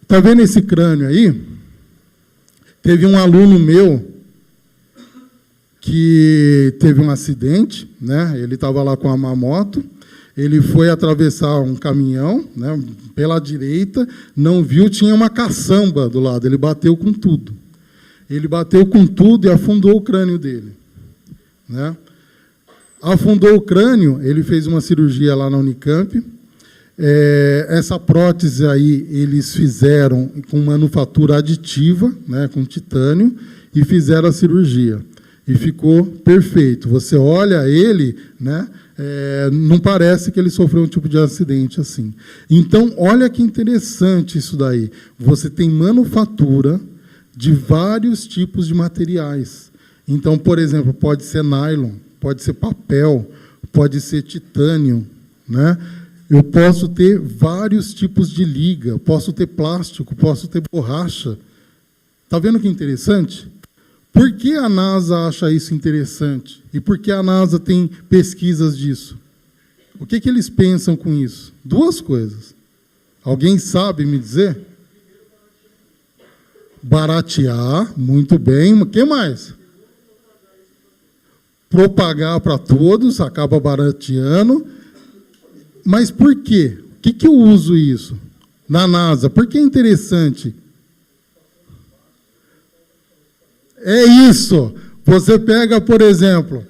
Está vendo esse crânio aí? Teve um aluno meu que teve um acidente, né? Ele estava lá com uma moto, ele foi atravessar um caminhão, né, pela direita, não viu, tinha uma caçamba do lado, ele bateu com tudo. Ele bateu com tudo e afundou o crânio dele. Né? Afundou o crânio, ele fez uma cirurgia lá na Unicamp. Essa prótese aí, eles fizeram com manufatura aditiva, né, com titânio, e fizeram a cirurgia. E ficou perfeito. Você olha ele, né, não parece que ele sofreu um tipo de acidente assim. Então, olha que interessante isso daí. Você tem manufatura de vários tipos de materiais. Então, por exemplo, pode ser nylon, pode ser papel, pode ser titânio, né? Eu posso ter vários tipos de liga, posso ter plástico, posso ter borracha. Está vendo que interessante? Por que a NASA acha isso interessante? E por que a NASA tem pesquisas disso? O que eles pensam com isso? Duas coisas. Alguém sabe me dizer? Baratear, muito bem. O que mais? Propagar para todos, acaba barateando. Mas por quê? O que eu uso isso? Na NASA, por que é interessante? É isso. Você pega, por exemplo,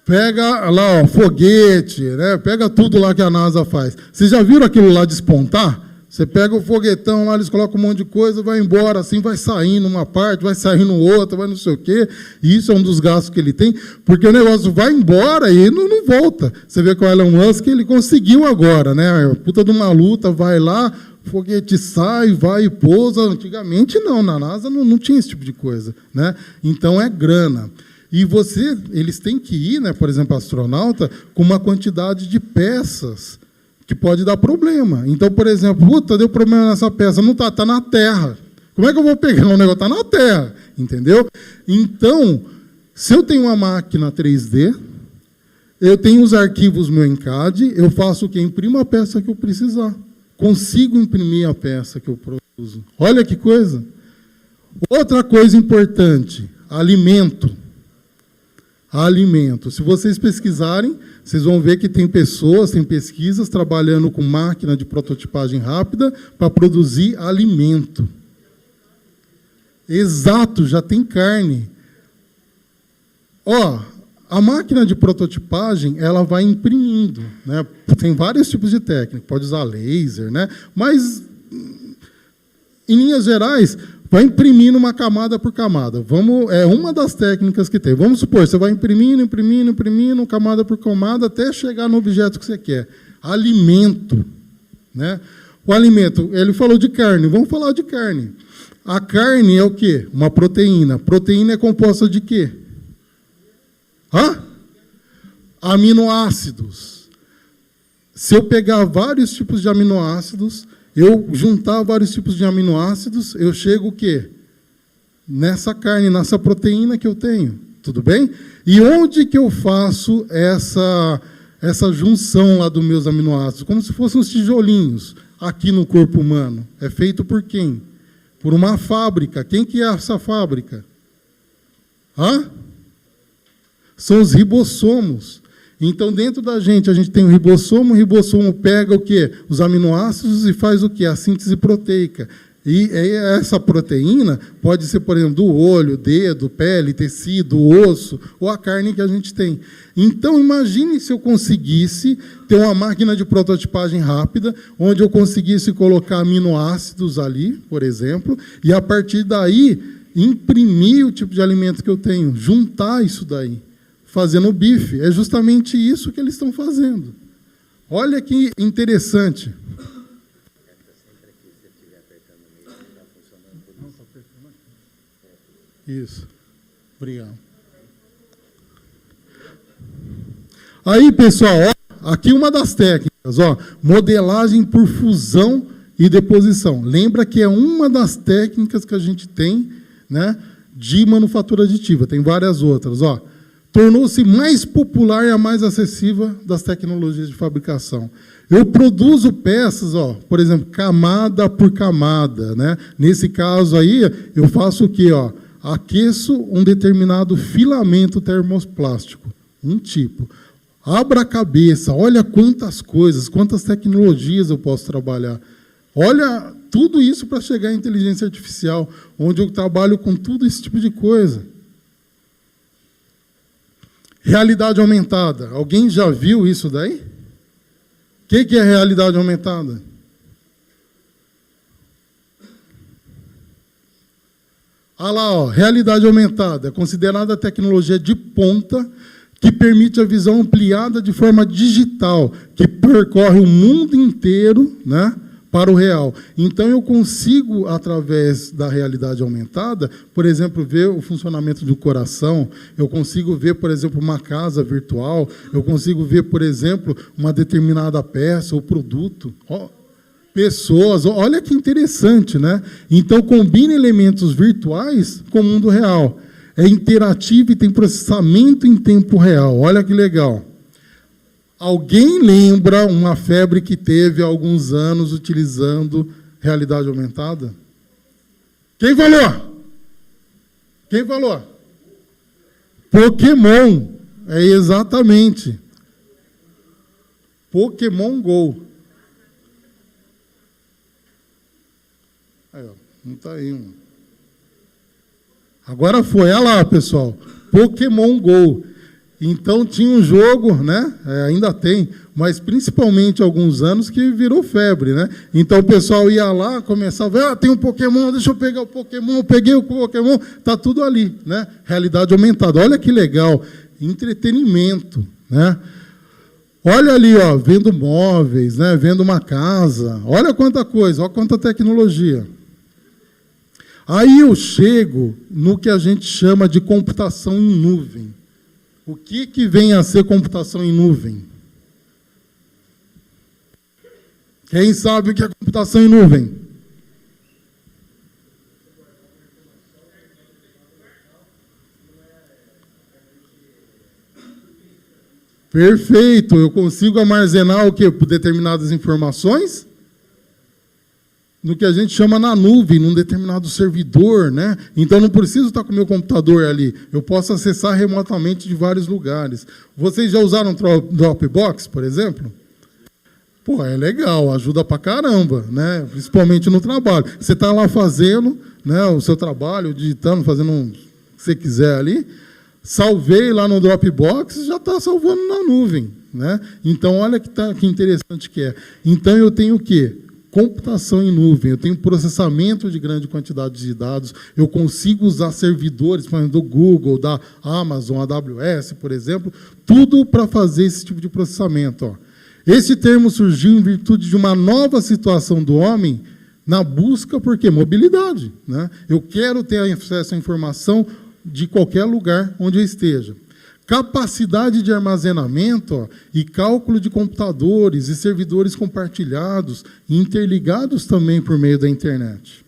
pega lá, ó, foguete, né? Pega tudo lá que a NASA faz. Vocês já viram aquilo lá despontar? Você pega o foguetão lá, eles colocam um monte de coisa, vai embora, assim, vai saindo uma parte, vai saindo outra, vai não sei o quê. E isso é um dos gastos que ele tem, porque o negócio vai embora e não volta. Você vê com o Elon Musk, ele conseguiu agora, né? Puta de uma luta, vai lá, o foguete sai, vai e pousa. Antigamente, não, na NASA não tinha esse tipo de coisa, né? Então, é grana. E eles têm que ir, né, por exemplo, astronauta, com uma quantidade de peças que pode dar problema. Então, por exemplo, deu problema nessa peça, não está na Terra. Como é que eu vou pegar um negócio? Está na Terra, entendeu? Então, se eu tenho uma máquina 3D, eu tenho os arquivos meu em CAD, eu faço o quê? Imprimo a peça que eu precisar. Consigo imprimir a peça que eu produzo. Olha que coisa. Outra coisa importante, alimento. Alimento. Se vocês pesquisarem, vocês vão ver que tem pessoas, tem pesquisas trabalhando com máquina de prototipagem rápida para produzir alimento. Exato, já tem carne. Ó, a máquina de prototipagem, ela vai imprimindo, né? Tem vários tipos de técnica, pode usar laser, né? Mas, em linhas gerais, vai imprimindo uma camada por camada. É uma das técnicas que tem. Vamos supor, você vai imprimindo, camada por camada, até chegar no objeto que você quer. Alimento. Né? O alimento, ele falou de carne, vamos falar de carne. A carne é o quê? Uma proteína. Proteína é composta de quê? Aminoácidos. Se eu pegar vários tipos de aminoácidos, eu juntar vários tipos de aminoácidos, eu chego o quê? Nessa carne, nessa proteína que eu tenho. Tudo bem? E onde que eu faço essa junção lá dos meus aminoácidos? Como se fossem uns tijolinhos aqui no corpo humano. É feito por quem? Por uma fábrica. Quem que é essa fábrica? São os ribossomos. Então, dentro da gente, a gente tem o ribossomo pega o quê? Os aminoácidos e faz o quê? A síntese proteica. E essa proteína pode ser, por exemplo, do olho, dedo, pele, tecido, osso, ou a carne que a gente tem. Então, imagine se eu conseguisse ter uma máquina de prototipagem rápida, onde eu conseguisse colocar aminoácidos ali, por exemplo, e, a partir daí, imprimir o tipo de alimento que eu tenho, juntar isso daí, fazendo bife. É justamente isso que eles estão fazendo. Olha que interessante. Isso. Obrigado. Aí, pessoal, ó, aqui uma das técnicas, ó, modelagem por fusão e deposição. Lembra que é uma das técnicas que a gente tem, né, de manufatura aditiva. Tem várias outras, ó. Tornou-se mais popular e a mais acessível das tecnologias de fabricação. Eu produzo peças, ó, por exemplo, camada por camada, né? Nesse caso aí, eu faço o quê, ó? Aqueço um determinado filamento termoplástico, um tipo. Abra a cabeça, olha quantas coisas, quantas tecnologias eu posso trabalhar. Olha tudo isso para chegar à inteligência artificial, onde eu trabalho com tudo esse tipo de coisa. Realidade aumentada. Alguém já viu isso daí? O que é realidade aumentada? Olha lá, ó, realidade aumentada é considerada a tecnologia de ponta que permite a visão ampliada de forma digital, que percorre o mundo inteiro, né, para o real. Então, eu consigo, através da realidade aumentada, por exemplo, ver o funcionamento do coração, eu consigo ver, por exemplo, uma casa virtual, eu consigo ver, por exemplo, uma determinada peça ou produto. Ó, pessoas, olha que interessante, né? Então, combina elementos virtuais com o mundo real. É interativo e tem processamento em tempo real. Olha que legal. Alguém lembra uma febre que teve há alguns anos utilizando realidade aumentada? Quem falou? Quem falou? Pokémon. É exatamente. Pokémon Go. Aí, ó, não está aí, mano. Agora foi, olha lá, pessoal. Pokémon Go. Então tinha um jogo, né? Ainda tem, mas principalmente há alguns anos que virou febre, né? Então o pessoal ia lá, começava, tem um Pokémon, deixa eu pegar o Pokémon, peguei o Pokémon, tá tudo ali, né? Realidade aumentada. Olha que legal, entretenimento, né? Olha ali, ó, vendo móveis, né? Vendo uma casa. Olha quanta coisa, olha quanta tecnologia. Aí eu chego no que a gente chama de computação em nuvem. O que vem a ser computação em nuvem? Quem sabe o que é computação em nuvem? Perfeito. Eu consigo armazenar o quê? Por determinadas informações? No que a gente chama na nuvem, num determinado servidor, né? Então, não preciso estar com o meu computador ali. Eu posso acessar remotamente de vários lugares. Vocês já usaram Dropbox, por exemplo? Pô, é legal, ajuda pra caramba, né? Principalmente no trabalho. Você está lá fazendo, né, o seu trabalho, digitando, fazendo o que você quiser ali. Salvei lá no Dropbox, já está salvando na nuvem, né? Então, olha que interessante que é. Então, eu tenho o quê? Computação em nuvem, eu tenho processamento de grande quantidade de dados, eu consigo usar servidores, por exemplo, do Google, da Amazon, AWS, por exemplo, tudo para fazer esse tipo de processamento. Ó. Esse termo surgiu em virtude de uma nova situação do homem na busca por quê? Mobilidade. Né? Eu quero ter acesso à informação de qualquer lugar onde eu esteja. Capacidade de armazenamento, ó, e cálculo de computadores e servidores compartilhados e interligados também por meio da internet.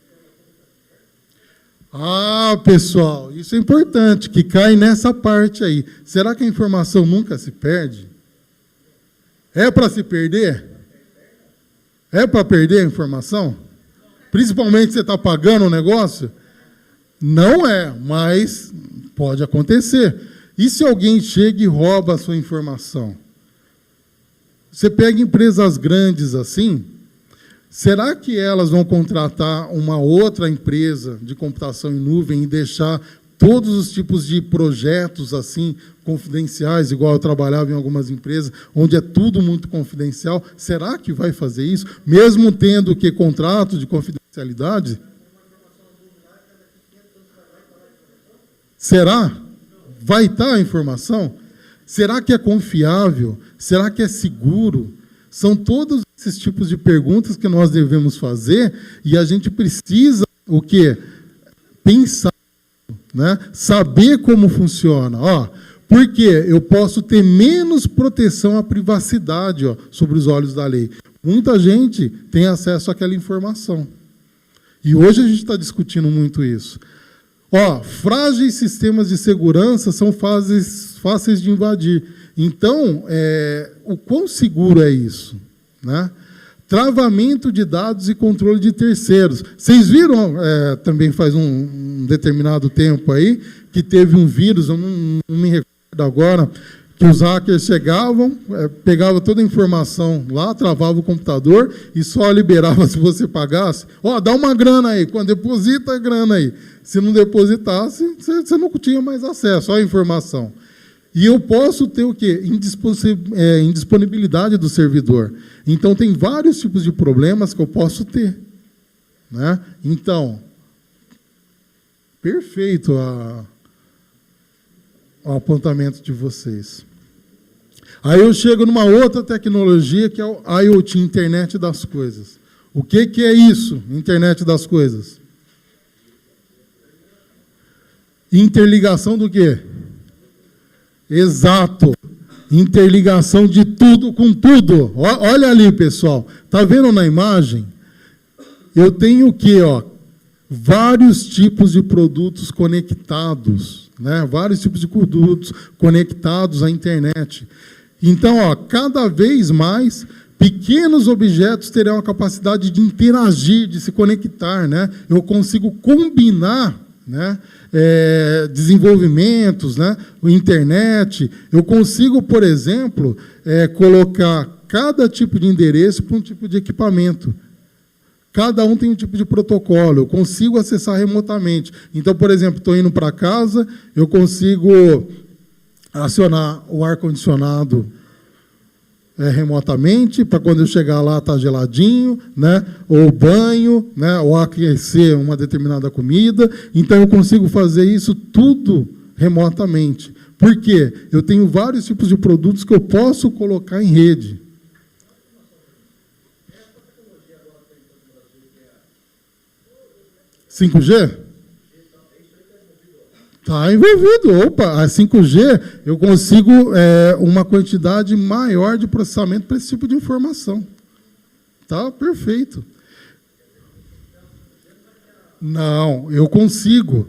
Ah, pessoal, isso é importante, que cai nessa parte aí. Será que a informação nunca se perde? É para se perder? É para perder a informação? Principalmente se você está pagando o negócio? Não é, mas pode acontecer. E se alguém chega e rouba a sua informação? Você pega empresas grandes assim, Será que elas vão contratar uma outra empresa de computação em nuvem e deixar todos os tipos de projetos assim confidenciais, igual eu trabalhava em algumas empresas, onde é tudo muito confidencial? Será que vai fazer isso, mesmo tendo que contrato de confidencialidade? Será? Vai estar a informação? Será que é confiável? Será que é seguro? São todos esses tipos de perguntas que nós devemos fazer e a gente precisa o quê? Pensar, né? Saber como funciona. Porque eu posso ter menos proteção à privacidade sobre os olhos da lei. Muita gente tem acesso àquela informação. E hoje a gente está discutindo muito isso. Frágeis sistemas de segurança são fáceis de invadir. Então, o quão seguro é isso? Né? Travamento de dados e controle de terceiros. Vocês viram, também faz um determinado tempo aí, que teve um vírus, eu não me recordo agora, que os hackers chegavam, pegavam toda a informação lá, travava o computador e só liberava se você pagasse. Dá uma grana aí, quando deposita a grana aí. Se não depositasse, você não tinha mais acesso à informação. E eu posso ter o quê? Indisponibilidade do servidor. Então, tem vários tipos de problemas que eu posso ter. Né? Então, perfeito o apontamento de vocês. Aí eu chego numa outra tecnologia, que é o IoT, Internet das Coisas. O que é isso, Internet das Coisas? Interligação do quê? Exato. Interligação de tudo com tudo. Olha ali, pessoal. Está vendo na imagem? Eu tenho o quê? Vários tipos de produtos conectados. Né? Vários tipos de produtos conectados à internet. Então, cada vez mais, pequenos objetos terão a capacidade de interagir, de se conectar. Né? Eu consigo combinar, né, desenvolvimentos, né, internet. Eu consigo, por exemplo, colocar cada tipo de endereço para um tipo de equipamento. Cada um tem um tipo de protocolo. Eu consigo acessar remotamente. Então, por exemplo, estou indo para casa, eu consigo acionar o ar-condicionado remotamente, para quando eu chegar lá estar geladinho, né? Ou banho, né? Ou aquecer uma determinada comida. Então, eu consigo fazer isso tudo remotamente. Por quê? Eu tenho vários tipos de produtos que eu posso colocar em rede. (5G? Está envolvido. Opa, a 5G, eu consigo uma quantidade maior de processamento para esse tipo de informação. Tá perfeito. Não, eu consigo.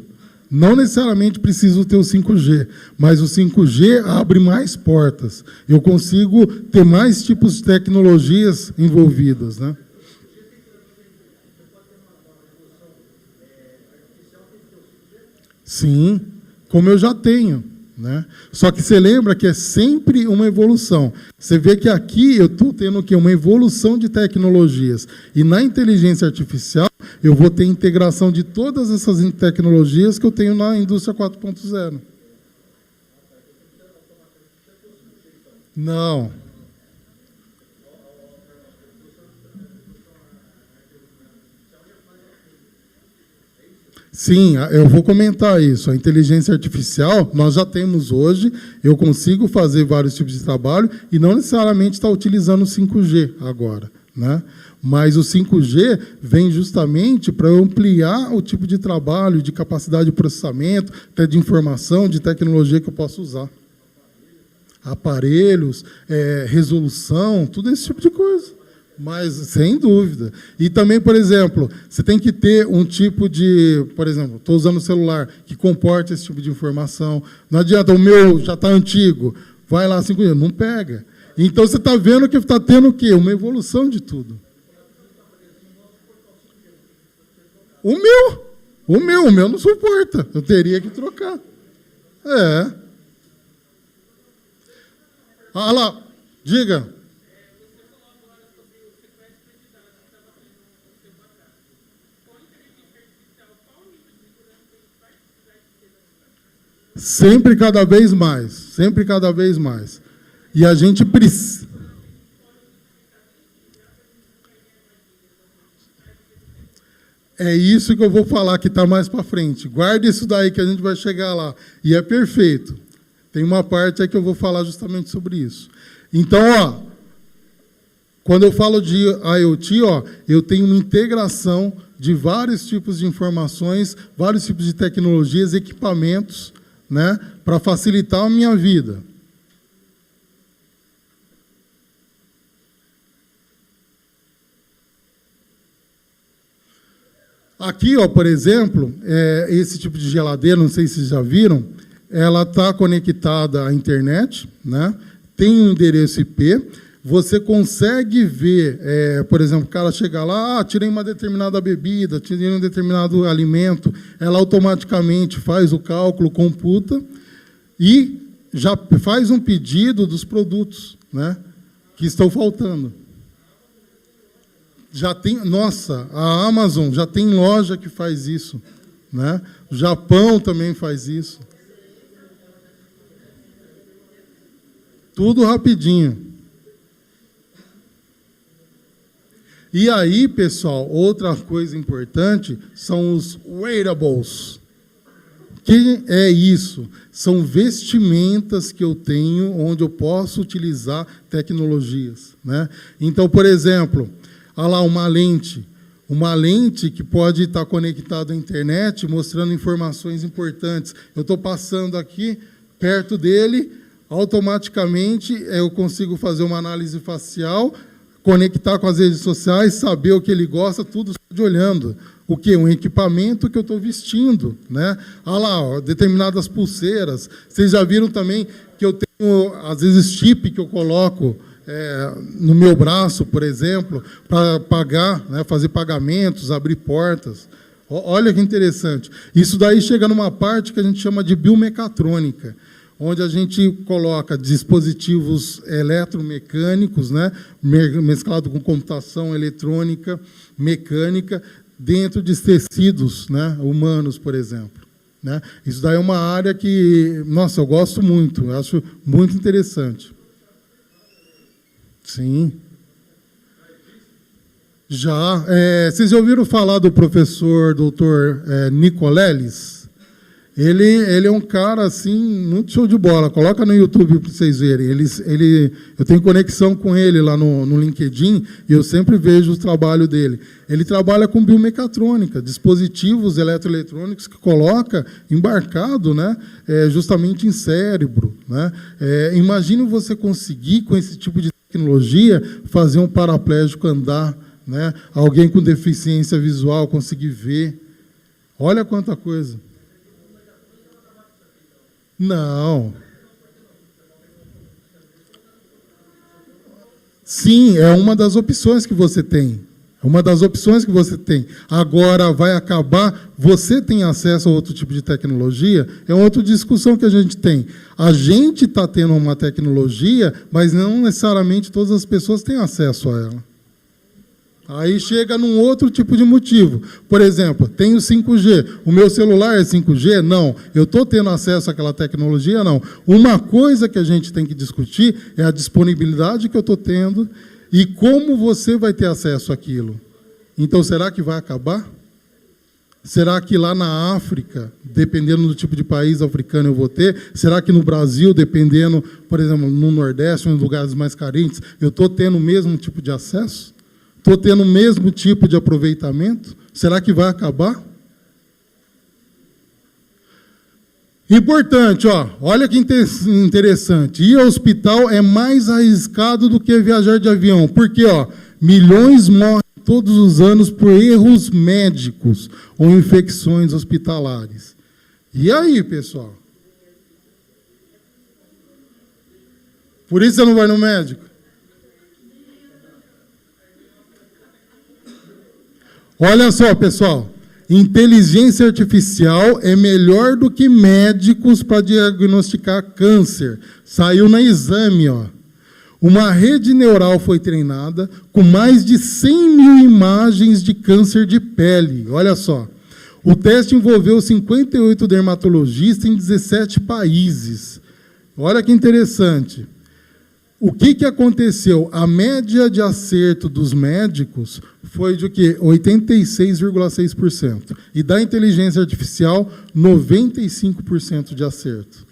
Não necessariamente preciso ter o 5G, mas o 5G abre mais portas. Eu consigo ter mais tipos de tecnologias envolvidas, né? Sim, como eu já tenho. Né? Só que você lembra que é sempre uma evolução. Você vê que aqui eu estou tendo o quê? Uma evolução de tecnologias. E na inteligência artificial, eu vou ter integração de todas essas tecnologias que eu tenho na indústria 4.0. Não. Sim, eu vou comentar isso. A inteligência artificial, nós já temos hoje, eu consigo fazer vários tipos de trabalho e não necessariamente estar utilizando o 5G agora. Né? Mas o 5G vem justamente para ampliar o tipo de trabalho, de capacidade de processamento, até de informação, de tecnologia que eu posso usar. Aparelhos, resolução, tudo esse tipo de coisa. Mas, sem dúvida. E também, por exemplo, você tem que ter um tipo de... Por exemplo, estou usando o celular que comporta esse tipo de informação. Não adianta, o meu já está antigo. Vai lá, 5G, não pega. Então, você está vendo que está tendo o quê? Uma evolução de tudo. O meu não suporta. Eu teria que trocar. Ah lá, diga. Sempre cada vez mais, sempre cada vez mais. E a gente precisa... É isso que eu vou falar, que está mais para frente. Guarde isso daí, que a gente vai chegar lá. E é perfeito. Tem uma parte aí que eu vou falar justamente sobre isso. Então, ó, quando eu falo de IoT, ó, eu tenho uma integração de vários tipos de informações, vários tipos de tecnologias, equipamentos, né, para facilitar a minha vida. Aqui, ó, por exemplo, esse tipo de geladeira, não sei se vocês já viram, ela está conectada à internet, né? Tem um endereço IP, você consegue ver, por exemplo, o cara chega lá, tirei uma determinada bebida, tirei um determinado alimento, ela automaticamente faz o cálculo, computa e já faz um pedido dos produtos, né, que estão faltando. Já tem, nossa, a Amazon já tem loja que faz isso, né? O Japão também faz isso. Tudo rapidinho. E aí, pessoal, outra coisa importante são os wearables. O que é isso? São vestimentas que eu tenho onde eu posso utilizar tecnologias, né? Então, por exemplo, olha lá, uma lente que pode estar conectada à internet, mostrando informações importantes. Eu estou passando aqui perto dele, automaticamente eu consigo fazer uma análise facial, conectar com as redes sociais, saber o que ele gosta, tudo de olhando. O quê? Um equipamento que eu estou vestindo, né? Olha lá, ó, determinadas pulseiras. Vocês já viram também que eu tenho, às vezes, chip que eu coloco no meu braço, por exemplo, para pagar, né, fazer pagamentos, abrir portas. Olha que interessante. Isso daí chega numa parte que a gente chama de biomecatrônica, onde a gente coloca dispositivos eletromecânicos, né, mesclado com computação eletrônica, mecânica, dentro de tecidos, né, humanos, por exemplo, né? Isso daí é uma área que, nossa, eu gosto muito, eu acho muito interessante. Sim. Já. Vocês já ouviram falar do professor doutor Nicoleles? Ele é um cara, assim, muito show de bola. Coloca no YouTube para vocês verem. Eu tenho conexão com ele lá no LinkedIn e eu sempre vejo o trabalho dele. Ele trabalha com biomecatrônica, dispositivos eletroeletrônicos que coloca embarcado, né, justamente em cérebro, né? Imagine você conseguir, com esse tipo de tecnologia, fazer um paraplégico andar, né? Alguém com deficiência visual conseguir ver. Olha quanta coisa. Não. Sim, é uma das opções que você tem. É uma das opções que você tem. Agora, vai acabar, você tem acesso a outro tipo de tecnologia? É outra discussão que a gente tem. A gente está tendo uma tecnologia, mas não necessariamente todas as pessoas têm acesso a ela. Aí chega num outro tipo de motivo. Por exemplo, tenho 5G. O meu celular é 5G? Não. Eu estou tendo acesso àquela tecnologia? Não. Uma coisa que a gente tem que discutir é a disponibilidade que eu estou tendo e como você vai ter acesso àquilo. Então, será que vai acabar? Será que lá na África, dependendo do tipo de país africano eu vou ter? Será que no Brasil, dependendo, por exemplo, no Nordeste, em lugares mais carentes, eu estou tendo o mesmo tipo de acesso? Estou tendo o mesmo tipo de aproveitamento? Será que vai acabar? Importante, ó, olha que interessante. Ir ao hospital é mais arriscado do que viajar de avião. Porque, ó, milhões morrem todos os anos por erros médicos ou infecções hospitalares. E aí, pessoal? Por isso você não vai no médico? Olha só, pessoal, inteligência artificial é melhor do que médicos para diagnosticar câncer. Saiu na Exame, ó. Uma rede neural foi treinada com mais de 100 mil imagens de câncer de pele. Olha só. O teste envolveu 58 dermatologistas em 17 países. Olha que interessante. O que aconteceu? A média de acerto dos médicos foi de o quê? 86,6%. E da inteligência artificial, 95% de acerto.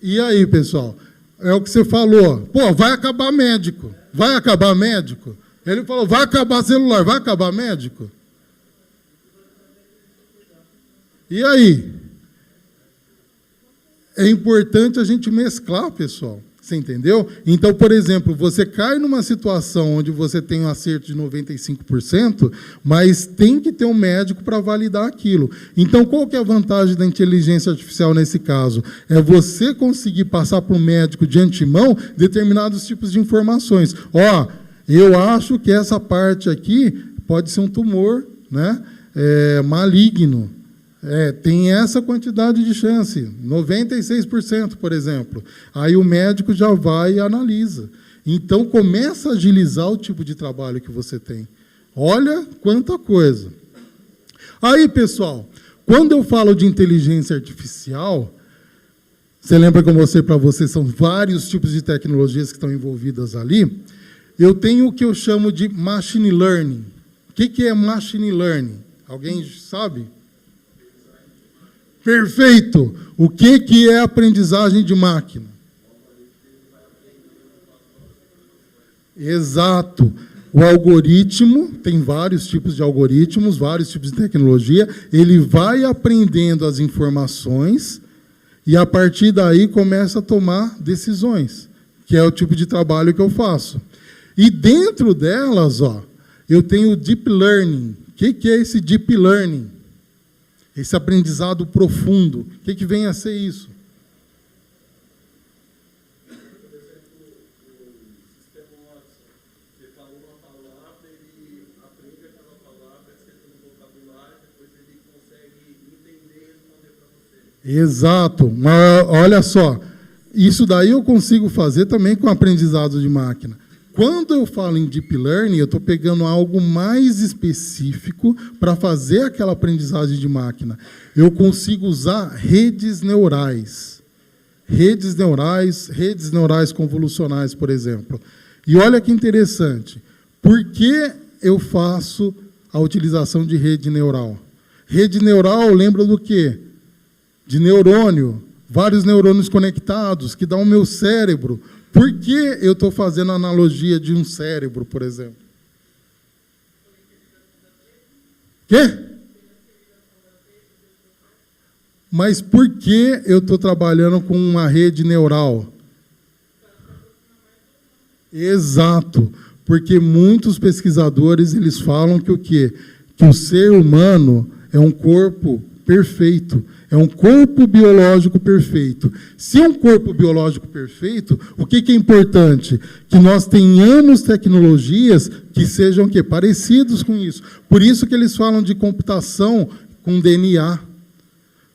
E aí, pessoal? É o que você falou. Pô, vai acabar médico. Vai acabar médico? Ele falou, vai acabar celular. Vai acabar médico? E aí? É importante a gente mesclar, pessoal. Você entendeu? Então, por exemplo, você cai numa situação onde você tem um acerto de 95%, mas tem que ter um médico para validar aquilo. Então, qual que é a vantagem da inteligência artificial nesse caso? É você conseguir passar para o médico de antemão determinados tipos de informações. Ó, eu acho que essa parte aqui pode ser um tumor, né, maligno. Tem essa quantidade de chance, 96%, por exemplo. Aí o médico já vai e analisa. Então, começa a agilizar o tipo de trabalho que você tem. Olha quanta coisa. Aí, pessoal, quando eu falo de inteligência artificial, você lembra que eu mostrei para você, são vários tipos de tecnologias que estão envolvidas ali. Eu tenho o que eu chamo de machine learning. O que é machine learning? Alguém sabe? Perfeito. O que é aprendizagem de máquina? Exato. O algoritmo, tem vários tipos de algoritmos, vários tipos de tecnologia, ele vai aprendendo as informações e, a partir daí, começa a tomar decisões, que é o tipo de trabalho que eu faço. E dentro delas, eu tenho o Deep Learning. O que é esse Deep Learning? Esse aprendizado profundo. O que vem a ser isso? Você falou uma palavra, ele aprende aquela palavra, esquece do vocabulário, depois ele consegue entender e responder para você. Exato. Mas olha só, isso daí eu consigo fazer também com aprendizado de máquina. Quando eu falo em Deep Learning, eu estou pegando algo mais específico para fazer aquela aprendizagem de máquina. Eu consigo usar redes neurais. Redes neurais convolucionais, por exemplo. E olha que interessante. Por que eu faço a utilização de rede neural? Rede neural lembra do quê? De neurônio. Vários neurônios conectados, que dá o meu cérebro. Por que eu estou fazendo a analogia de um cérebro, por exemplo? Quê? Mas por que eu estou trabalhando com uma rede neural? Exato. Porque muitos pesquisadores eles falam que o quê? Que o ser humano é um corpo perfeito. É um corpo biológico perfeito. Se é um corpo biológico perfeito, o que é importante? Que nós tenhamos tecnologias que sejam o quê? Parecidos com isso. Por isso que eles falam de computação com DNA.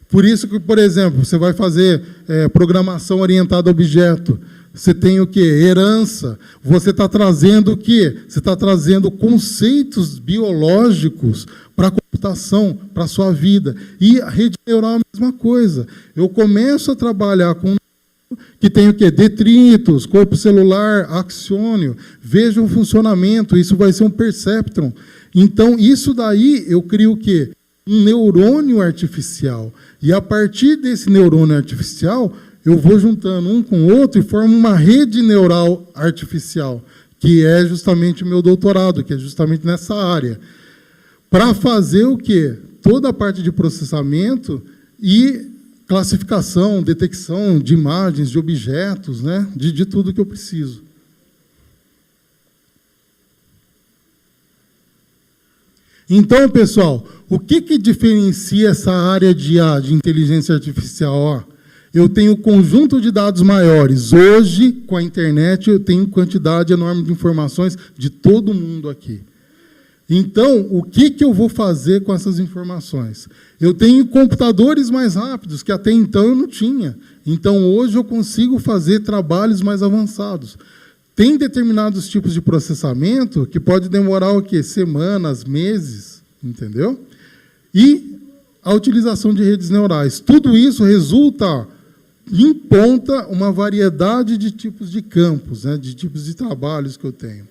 Por isso que, por exemplo, você vai fazer programação orientada a objeto. Você tem o quê? Herança. Você está trazendo o quê? Você está trazendo conceitos biológicos para a computação, para a sua vida. E a rede neural é a mesma coisa. Eu começo a trabalhar com que tem o quê? Detritos, corpo celular, axônio. Veja o funcionamento. Isso vai ser um perceptron. Então, isso daí eu crio o quê? Um neurônio artificial. E a partir desse neurônio artificial, eu vou juntando um com o outro e formo uma rede neural artificial, que é justamente o meu doutorado, que é justamente nessa área. Para fazer o quê? Toda a parte de processamento e classificação, detecção de imagens, de objetos, né? de tudo que eu preciso. Então, pessoal, o que diferencia essa área de IA, de inteligência artificial? Eu tenho conjunto de dados maiores. Hoje, com a internet, eu tenho quantidade enorme de informações de todo mundo aqui. Então, o que eu vou fazer com essas informações? Eu tenho computadores mais rápidos, que até então eu não tinha. Então, hoje eu consigo fazer trabalhos mais avançados. Tem determinados tipos de processamento que pode demorar o quê? Semanas, meses, entendeu? e a utilização de redes neurais. Tudo isso resulta em ponta uma variedade de tipos de campos, né, de tipos de trabalhos que eu tenho.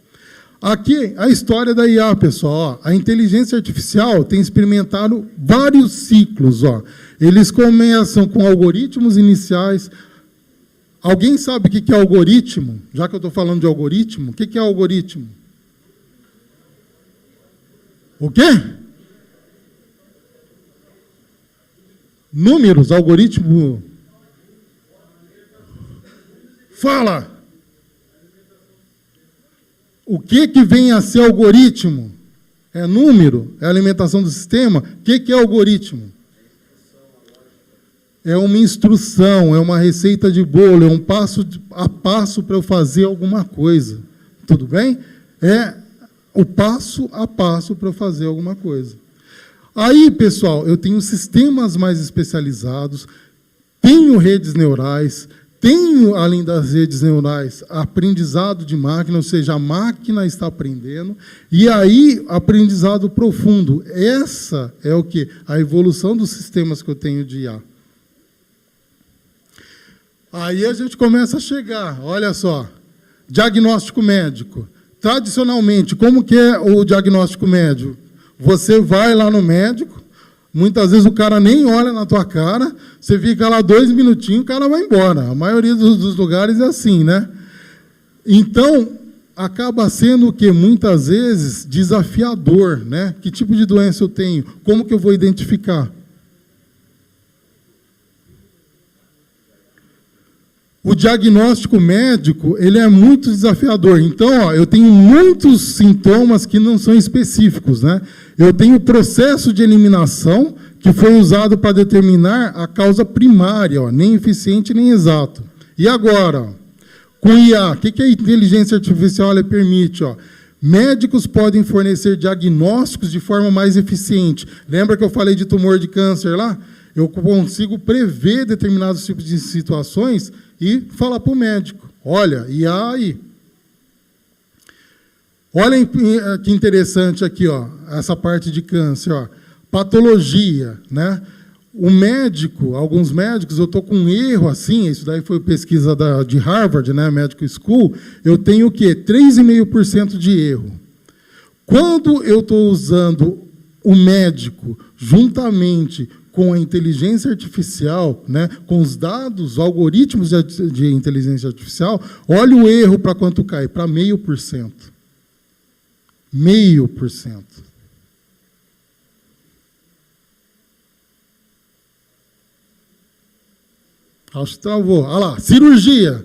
Aqui, a história da IA, pessoal. Ó, a inteligência artificial tem experimentado vários ciclos. Ó. Eles começam com algoritmos iniciais. Alguém sabe o que é algoritmo? Já que eu estou falando de algoritmo, o que é algoritmo? O quê? Números, algoritmo. Fala! O que vem a ser algoritmo? É número? É alimentação do sistema? O que é algoritmo? É uma instrução, é uma receita de bolo, é um passo a passo para eu fazer alguma coisa. Tudo bem? É o passo a passo para eu fazer alguma coisa. Aí, pessoal, eu tenho sistemas mais especializados, tenho redes neurais, tenho, além das redes neurais, aprendizado de máquina, ou seja, a máquina está aprendendo, e aí, aprendizado profundo. Essa é o quê? A evolução dos sistemas que eu tenho de IA. Aí a gente começa a chegar, olha só, diagnóstico médico. Tradicionalmente, como que é o diagnóstico médico? Você vai lá no médico, muitas vezes o cara nem olha na tua cara, você fica lá 2 minutinhos, o cara vai embora. A maioria dos lugares é assim, né? Então, acaba sendo o quê? Muitas vezes desafiador, né? Que tipo de doença eu tenho? Como que eu vou identificar? O diagnóstico médico, ele é muito desafiador. Então, ó, eu tenho muitos sintomas que não são específicos, né? Eu tenho o processo de eliminação, que foi usado para determinar a causa primária, ó, nem eficiente nem exato. E agora, ó, com IA, o que a inteligência artificial ela permite? Ó? Médicos podem fornecer diagnósticos de forma mais eficiente. Lembra que eu falei de tumor de câncer lá? Eu consigo prever determinados tipos de situações e falar para o médico, olha, IA aí. Olhem que interessante aqui, ó, essa parte de câncer, ó, patologia, né? O médico, alguns médicos, eu estou com um erro assim, isso daí foi pesquisa de Harvard, né, Medical School, eu tenho o quê? 3,5% de erro. Quando eu estou usando o médico juntamente com a inteligência artificial, né, com os dados, algoritmos de inteligência artificial, olha o erro para quanto cai, para 0,5%. 0,5%. Acho que travou. Olha lá, cirurgia.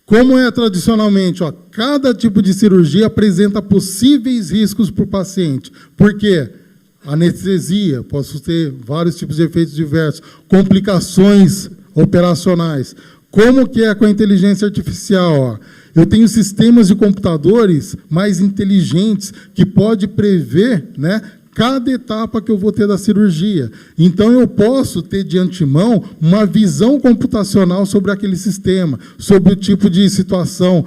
Como é tradicionalmente, ó, cada tipo de cirurgia apresenta possíveis riscos para o paciente. Por quê? Anestesia, posso ter vários tipos de efeitos diversos, complicações operacionais. Como que é com a inteligência artificial? Ó? Eu tenho sistemas de computadores mais inteligentes que pode prever, né, cada etapa que eu vou ter da cirurgia. Então, eu posso ter de antemão uma visão computacional sobre aquele sistema, sobre o tipo de situação,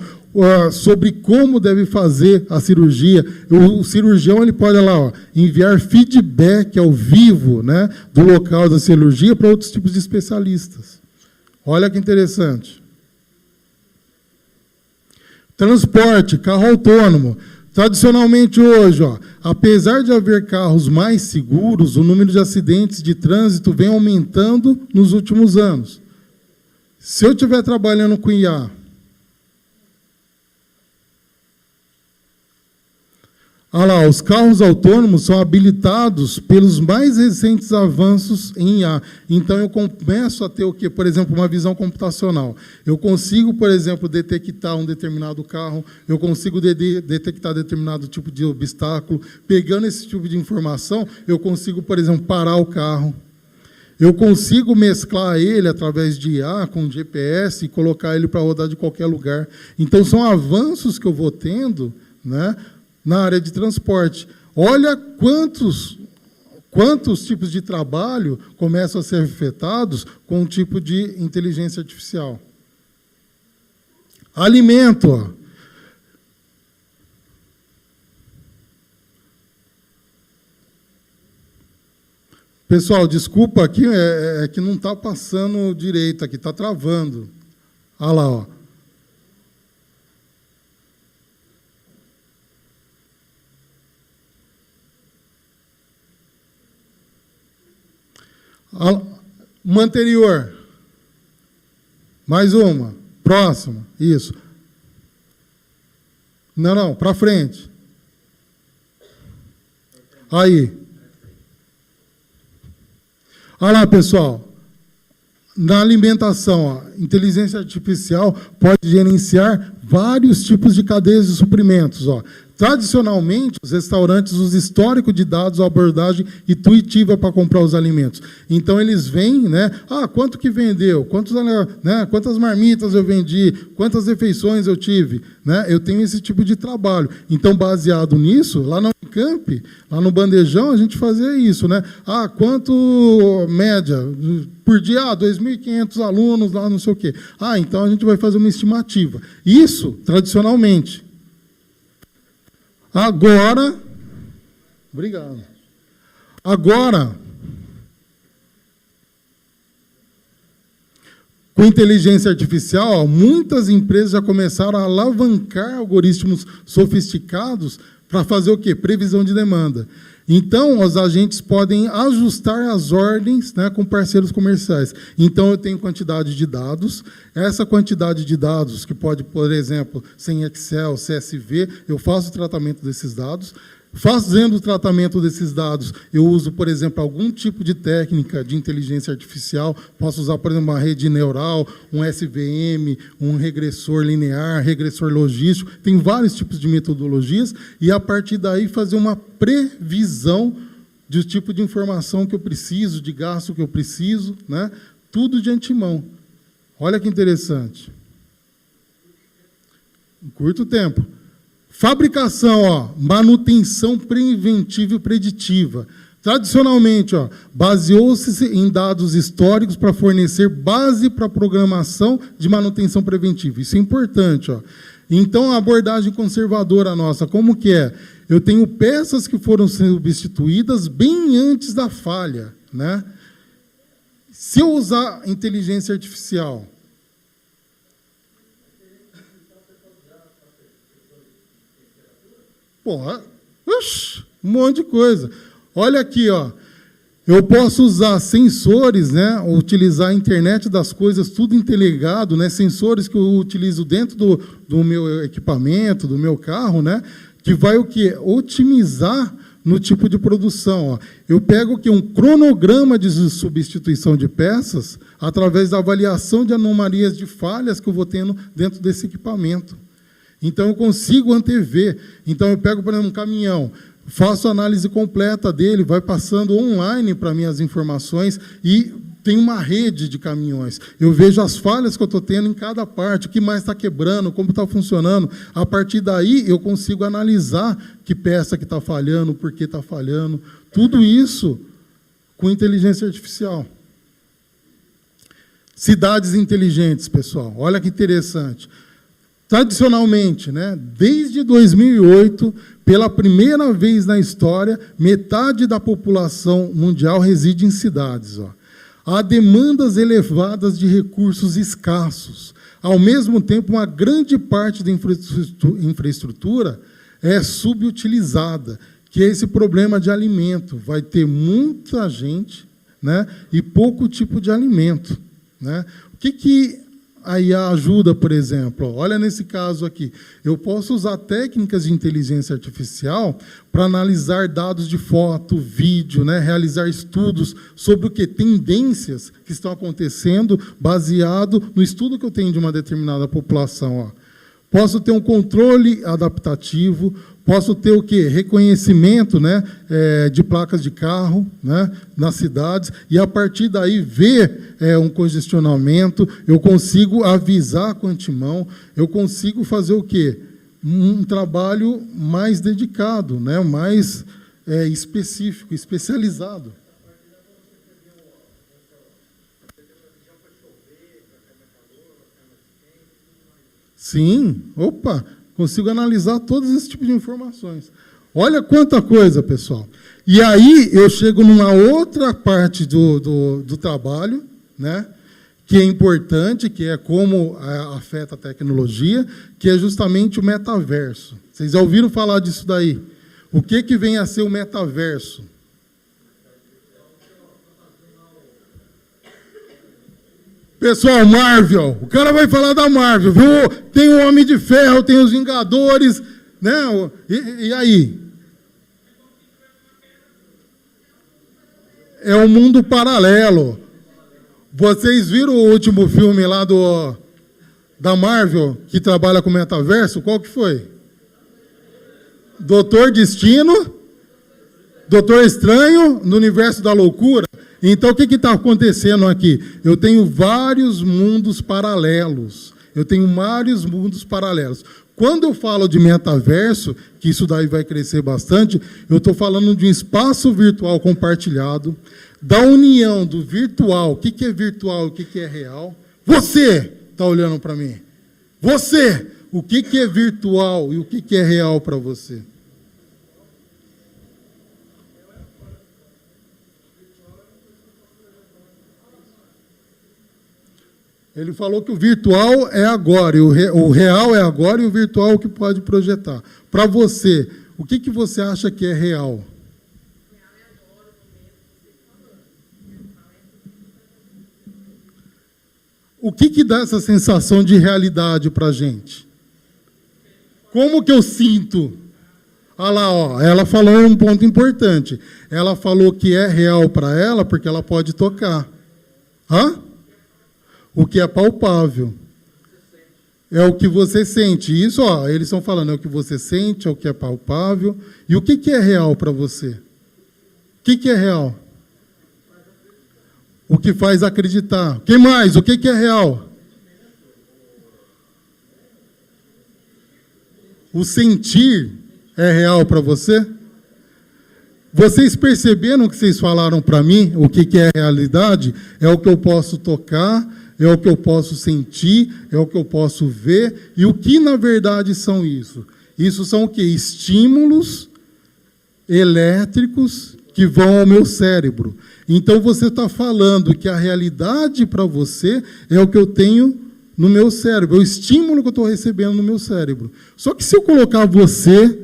sobre como deve fazer a cirurgia. O cirurgião ele pode lá, ó, enviar feedback ao vivo, né, do local da cirurgia para outros tipos de especialistas. Olha que interessante. Transporte, carro autônomo. Tradicionalmente hoje, ó, apesar de haver carros mais seguros, o número de acidentes de trânsito vem aumentando nos últimos anos. Se eu estiver trabalhando com IA, olha lá, os carros autônomos são habilitados pelos mais recentes avanços em IA. Então, eu começo a ter o quê? Por exemplo, uma visão computacional. Eu consigo, por exemplo, detectar um determinado carro, eu consigo detectar determinado tipo de obstáculo. Pegando esse tipo de informação, eu consigo, por exemplo, parar o carro. Eu consigo mesclar ele através de IA com GPS e colocar ele para rodar de qualquer lugar. Então, são avanços que eu vou tendo, né, na área de transporte. Olha quantos tipos de trabalho começam a ser afetados com um tipo de inteligência artificial. Alimento. Ó. Pessoal, desculpa aqui, é que não está passando direito aqui, está travando. Olha lá, ó. Uma anterior. Mais uma. Próxima. Isso. Não, para frente. Aí. Olha lá, pessoal. Na alimentação, ó, inteligência artificial pode gerenciar vários tipos de cadeias de suprimentos. Ó. Tradicionalmente, os restaurantes usam histórico de dados ou abordagem intuitiva para comprar os alimentos. Então, eles vêm, né? Quanto que vendeu? Quantas marmitas eu vendi? Quantas refeições eu tive? Né? Eu tenho esse tipo de trabalho. Então, baseado nisso, lá na Unicamp, lá no Bandejão, a gente fazia isso, né? Quanto média? Por dia, 2.500 alunos lá, não sei o quê. Então a gente vai fazer uma estimativa. Isso, tradicionalmente. Agora, obrigado. Agora, com inteligência artificial, muitas empresas já começaram a alavancar algoritmos sofisticados para fazer o quê? Previsão de demanda. Então, os agentes podem ajustar as ordens, né, com parceiros comerciais. Então, eu tenho quantidade de dados. Essa quantidade de dados, que pode, por exemplo, ser em Excel, CSV, eu faço o tratamento desses dados. Fazendo o tratamento desses dados, eu uso, por exemplo, algum tipo de técnica de inteligência artificial. Posso usar, por exemplo, uma rede neural, um SVM, um regressor linear, regressor logístico. Tem vários tipos de metodologias. E, a partir daí, fazer uma previsão do tipo de informação que eu preciso, de gasto que eu preciso, né? Tudo de antemão. Olha que interessante. Em curto tempo. Fabricação, manutenção preventiva e preditiva. Tradicionalmente, baseou-se em dados históricos para fornecer base para a programação de manutenção preventiva. Isso é importante. Então, a abordagem conservadora nossa, como que é? Eu tenho peças que foram substituídas bem antes da falha, né? Se eu usar inteligência artificial, um monte de coisa. Olha aqui, eu posso usar sensores, né, utilizar a internet das coisas, tudo interligado, né, sensores que eu utilizo dentro do meu equipamento, do meu carro, né, que vai o quê? Otimizar no tipo de produção. Eu pego aqui um cronograma de substituição de peças através da avaliação de anomalias de falhas que eu vou tendo dentro desse equipamento. Então, eu consigo antever. Então, eu pego, por exemplo, um caminhão, faço a análise completa dele, vai passando online para mim as informações e tem uma rede de caminhões. Eu vejo as falhas que eu estou tendo em cada parte, o que mais está quebrando, como está funcionando. A partir daí, eu consigo analisar que peça que está falhando, por que está falhando. Tudo isso com inteligência artificial. Cidades inteligentes, pessoal. Olha que interessante. Tradicionalmente, né, desde 2008, pela primeira vez na história, metade da população mundial reside em cidades. Há demandas elevadas de recursos escassos. Ao mesmo tempo, uma grande parte da infraestrutura é subutilizada, que é esse problema de alimento. Vai ter muita gente, né, e pouco tipo de alimento. Né? O que a IA ajuda, por exemplo? Olha nesse caso aqui. Eu posso usar técnicas de inteligência artificial para analisar dados de foto, vídeo, né? Realizar estudos sobre o que? Tendências que estão acontecendo baseado no estudo que eu tenho de uma determinada população. Posso ter um controle adaptativo, posso ter o quê? Reconhecimento, né, de placas de carro, né, nas cidades, e a partir daí ver um congestionamento, eu consigo avisar com antemão, eu consigo fazer o quê? Um trabalho mais dedicado, né, mais específico, especializado. Sim, consigo analisar todos esses tipos de informações. Olha quanta coisa, pessoal. E aí eu chego numa outra parte do trabalho, né, que é importante, que é como afeta a tecnologia, que é justamente o metaverso. Vocês já ouviram falar disso daí? O que vem a ser o metaverso? Pessoal, Marvel. O cara vai falar da Marvel, viu? Tem o Homem de Ferro, tem os Vingadores, né? E aí? É um mundo paralelo. Vocês viram o último filme lá da Marvel, que trabalha com metaverso? Qual que foi? Doutor Destino, Doutor Estranho, no Universo da Loucura. Então, o que está acontecendo aqui? Eu tenho vários mundos paralelos. Quando eu falo de metaverso, que isso daí vai crescer bastante, eu estou falando de um espaço virtual compartilhado, da união do virtual, o que é virtual e o que é real. Você está olhando para mim. Você, o que é virtual e o que é real para você? Ele falou que o virtual é agora, e o real é agora, e o virtual é o que pode projetar. Para você, o que você acha que é real? O que dá essa sensação de realidade para a gente? Como que eu sinto? Olha lá, ó, ela falou um ponto importante. Ela falou que é real para ela porque ela pode tocar. Hã? O que é palpável. É o que você sente. Isso, ó, eles estão falando, é o que você sente, é o que é palpável. E o que é real para você? O que é real? O que faz acreditar. O que mais? O que é real? O sentir é real para você? Vocês perceberam o que vocês falaram para mim? O que é realidade? É o que eu posso tocar, é o que eu posso sentir, é o que eu posso ver. E o que, na verdade, são isso? Isso são o quê? Estímulos elétricos que vão ao meu cérebro. Então, você está falando que a realidade para você é o que eu tenho no meu cérebro, é o estímulo que eu estou recebendo no meu cérebro. Só que se eu colocar você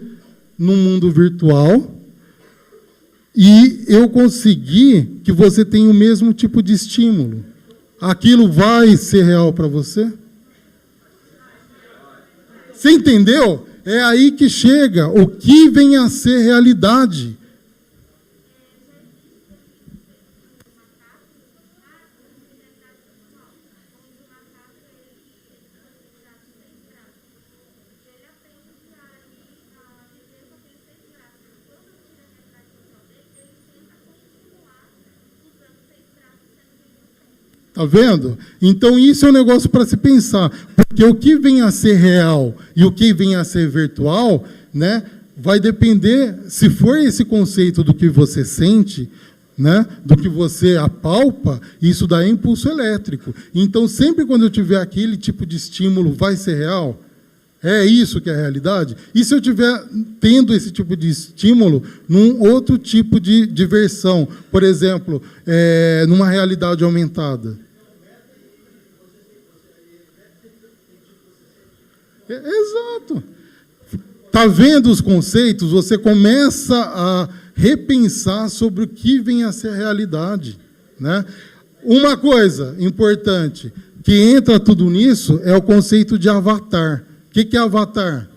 no mundo virtual e eu conseguir que você tenha o mesmo tipo de estímulo, aquilo vai ser real para você? Você entendeu? É aí que chega o que vem a ser realidade. Está vendo? Então, isso é um negócio para se pensar. Porque o que vem a ser real e o que vem a ser virtual, né, vai depender, se for esse conceito do que você sente, né, do que você apalpa, isso daí é impulso elétrico. Então, sempre quando eu tiver aquele tipo de estímulo, vai ser real? É isso que é a realidade? E se eu estiver tendo esse tipo de estímulo num outro tipo de diversão? Por exemplo, numa realidade aumentada. Exato. Está vendo os conceitos? Você começa a repensar sobre o que vem a ser realidade, né? Uma coisa importante que entra tudo nisso é o conceito de avatar. O que é avatar?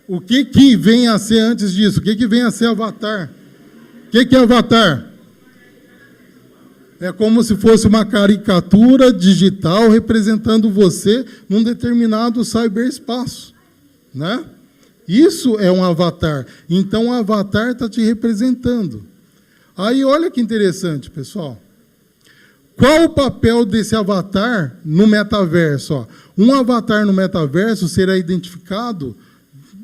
O que vem a ser antes disso? O que vem a ser avatar? O que é avatar? É como se fosse uma caricatura digital representando você num determinado cyberespaço, né? Isso é um avatar. Então, o avatar está te representando. Aí, olha que interessante, pessoal. Qual o papel desse avatar no metaverso? Ó, um avatar no metaverso será identificado,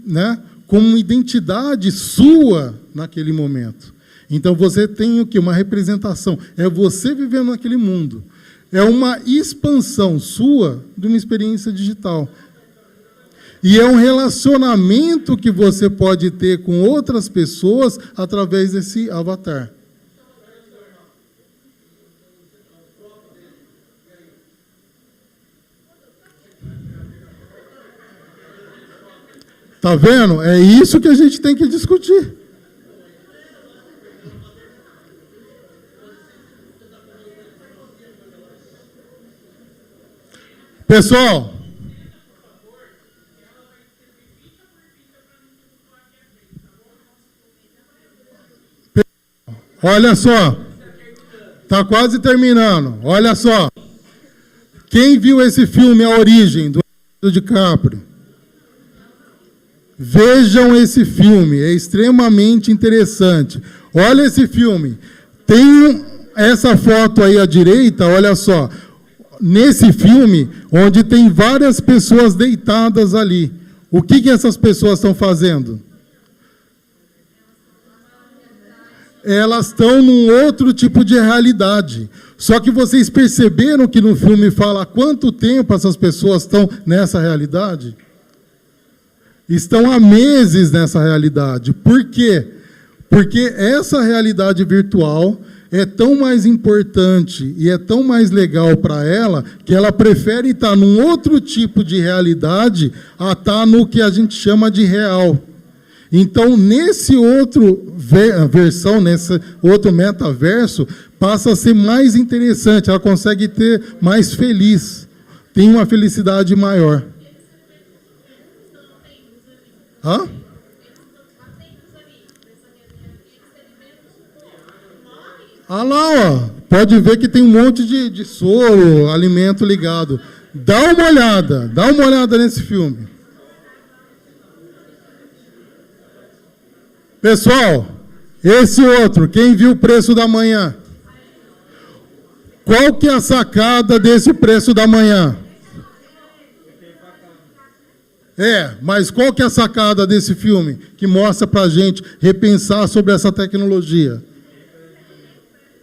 né, como uma identidade sua naquele momento. Então, você tem o quê? Uma representação. É você vivendo naquele mundo. É uma expansão sua de uma experiência digital. E é um relacionamento que você pode ter com outras pessoas através desse avatar. Tá vendo? É isso que a gente tem que discutir. Pessoal, olha só, está quase terminando, olha só. Quem viu esse filme, A Origem, do Leonardo DiCaprio? Vejam esse filme, é extremamente interessante. Olha esse filme. Tem essa foto aí à direita, olha só. Nesse filme, onde tem várias pessoas deitadas ali. O que essas pessoas estão fazendo? Elas estão num outro tipo de realidade. Só que vocês perceberam que no filme fala há quanto tempo essas pessoas estão nessa realidade? Estão há meses nessa realidade. Por quê? Porque essa realidade virtual é tão mais importante e é tão mais legal para ela que ela prefere estar num outro tipo de realidade a estar no que a gente chama de real. Então, nesse outro versão, nesse outro metaverso, passa a ser mais interessante, ela consegue ter mais feliz, tem uma felicidade maior. Hã? Ah lá, ó, pode ver que tem um monte de soro, alimento ligado. Dá uma olhada nesse filme. Pessoal, esse outro, quem viu o Preço da Manhã? Qual que é a sacada desse Preço da Manhã? Mas qual que é a sacada desse filme que mostra pra gente repensar sobre essa tecnologia?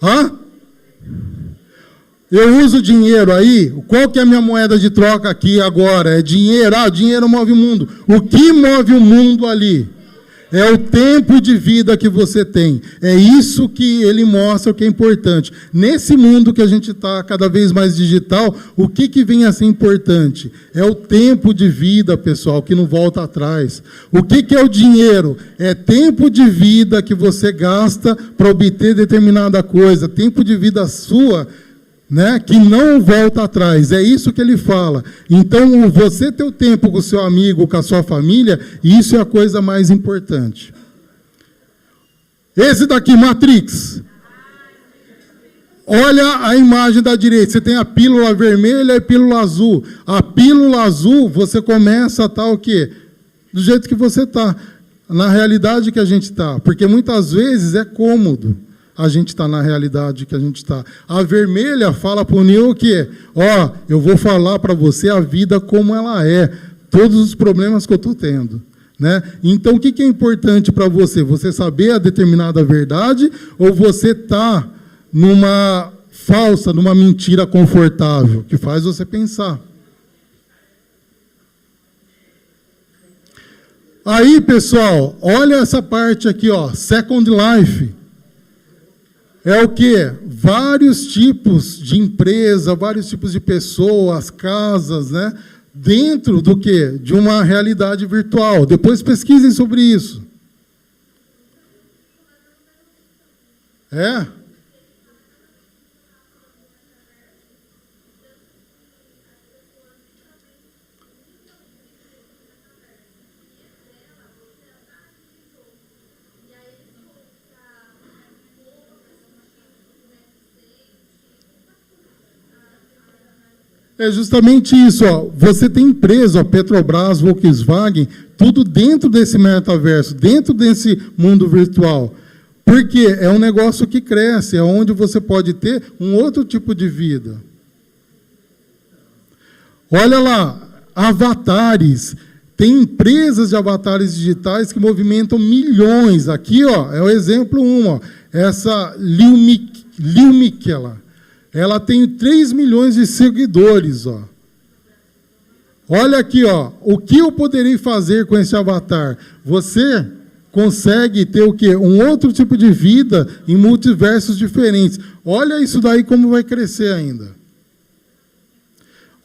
Hã? Eu uso dinheiro aí, qual que é a minha moeda de troca aqui agora? É dinheiro, dinheiro move o mundo. O que move o mundo ali? É o tempo de vida que você tem. É isso que ele mostra, o que é importante. Nesse mundo que a gente está cada vez mais digital, o que vem a ser importante? É o tempo de vida, pessoal, que não volta atrás. O que é o dinheiro? É tempo de vida que você gasta para obter determinada coisa. Tempo de vida sua, né, que não volta atrás. É isso que ele fala. Então, você ter o tempo com o seu amigo, com a sua família, isso é a coisa mais importante. Esse daqui, Matrix. Olha a imagem da direita. Você tem a pílula vermelha e a pílula azul. A pílula azul, você começa a estar o quê? Do jeito que você está. Na realidade que a gente está. Porque muitas vezes é cômodo a gente está na realidade que a gente está. A vermelha fala para o Neo que, eu vou falar para você a vida como ela é, todos os problemas que eu estou tendo. Né? Então, o que é importante para você? Você saber a determinada verdade ou você está numa falsa, numa mentira confortável, que faz você pensar? Aí, pessoal, olha essa parte aqui, Second Life. É o quê? Vários tipos de empresa, vários tipos de pessoas, casas, né? Dentro do quê? De uma realidade virtual. Depois pesquisem sobre isso. É justamente isso, Você tem empresa, Petrobras, Volkswagen, tudo dentro desse metaverso, dentro desse mundo virtual. Porque é um negócio que cresce, é onde você pode ter um outro tipo de vida. Olha lá, avatares. Tem empresas de avatares digitais que movimentam milhões. Aqui, ó, é o exemplo 1. Ó. Essa Liu Miquela. Ela tem 3 milhões de seguidores. Ó. Olha aqui, ó, o que eu poderei fazer com esse avatar? Você consegue ter o quê? Um outro tipo de vida em multiversos diferentes. Olha isso daí como vai crescer ainda.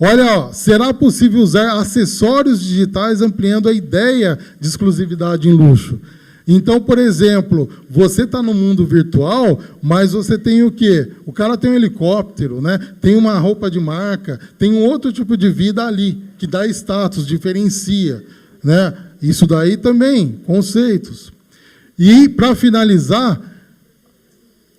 Olha, ó, será possível usar acessórios digitais ampliando a ideia de exclusividade em luxo. Então, por exemplo, você está no mundo virtual, mas você tem o quê? O cara tem um helicóptero, né? Tem uma roupa de marca, tem um outro tipo de vida ali, que dá status, diferencia. Né? Isso daí também, conceitos. E, para finalizar,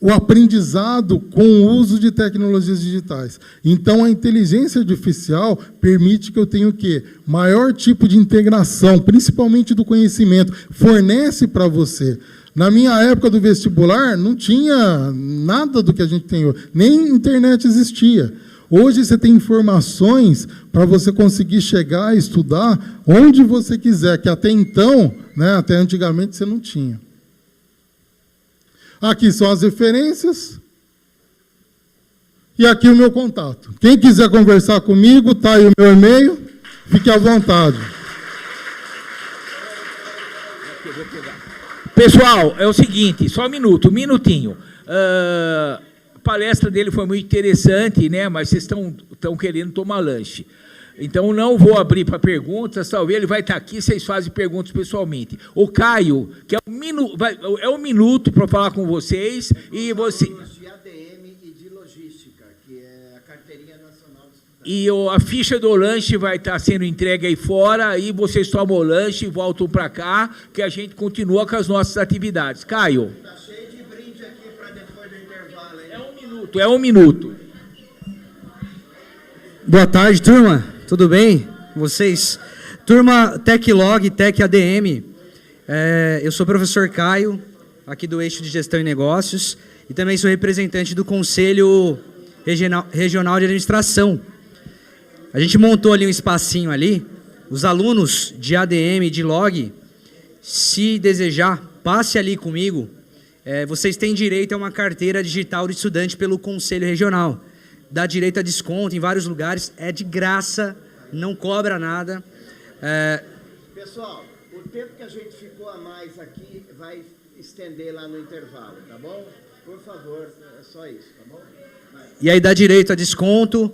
o aprendizado com o uso de tecnologias digitais. Então, a inteligência artificial permite que eu tenha o quê? Maior tipo de integração, principalmente do conhecimento, fornece para você. Na minha época do vestibular, não tinha nada do que a gente tem hoje, nem internet existia. Hoje você tem informações para você conseguir chegar e estudar onde você quiser, que até então, né, até antigamente, você não tinha. Aqui são as referências. E aqui o meu contato. Quem quiser conversar comigo, está aí o meu e-mail. Fique à vontade. Pessoal, é o seguinte, só um minutinho. A palestra dele foi muito interessante, né? Mas vocês estão querendo tomar lanche. Então, não vou abrir para perguntas, talvez ele vai estar aqui, vocês fazem perguntas pessoalmente. O Caio, que é um minuto para falar com vocês, e você... De ADM e de logística, que é a Carteirinha Nacional de Estudantes. E a ficha do lanche vai estar sendo entregue aí fora, aí vocês tomam o lanche e voltam para cá, que a gente continua com as nossas atividades. Caio. Está cheio de brinde aqui para depois do intervalo, hein? É um minuto. Boa tarde, turma. Tudo bem? Vocês? Turma Teclog, Tec ADM. Eu sou o professor Caio, aqui do Eixo de Gestão e Negócios, e também sou representante do Conselho Regional de Administração. A gente montou ali um espacinho ali. Os alunos de ADM e de Log, se desejar, passe ali comigo. Vocês têm direito a uma carteira digital de estudante pelo Conselho Regional. Dá direito a desconto em vários lugares, é de graça, não cobra nada. Pessoal, o tempo que a gente ficou a mais aqui vai estender lá no intervalo, tá bom? Por favor, é só isso, tá bom? E aí dá direito a desconto,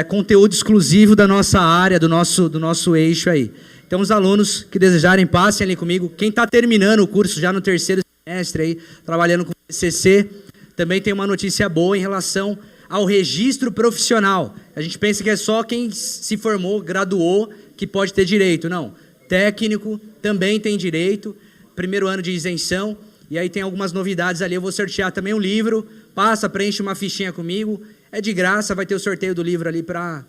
conteúdo exclusivo da nossa área, do nosso eixo aí. Então, os alunos que desejarem, passem ali comigo. Quem está terminando o curso já no 3º semestre, aí, trabalhando com CC, também tem uma notícia boa em relação ao registro profissional. A gente pensa que é só quem se formou, graduou, que pode ter direito. Não. Técnico também tem direito, 1º ano de isenção, e aí tem algumas novidades ali. Eu vou sortear também um livro, passa, preenche uma fichinha comigo, é de graça, vai ter o sorteio do livro ali para...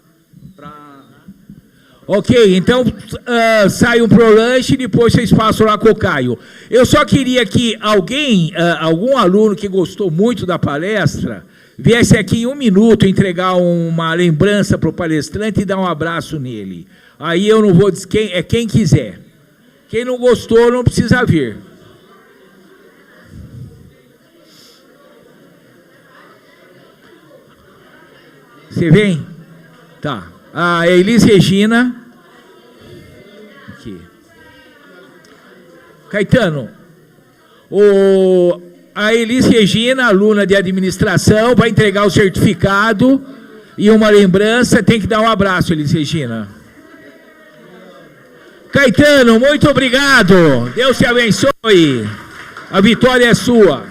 Ok, então saiam pro lanche e depois vocês passam lá com o Caio. Eu só queria que algum aluno que gostou muito da palestra, viesse aqui em 1 minuto entregar uma lembrança para o palestrante e dar um abraço nele. Aí eu não vou dizer quem quiser. Quem não gostou não precisa vir. Você vem? Tá. A Elis Regina. Aqui. Caetano. A Elis Regina, aluna de administração, vai entregar o certificado e uma lembrança. Tem que dar um abraço, Elis Regina. Caetano, muito obrigado. Deus te abençoe. A vitória é sua.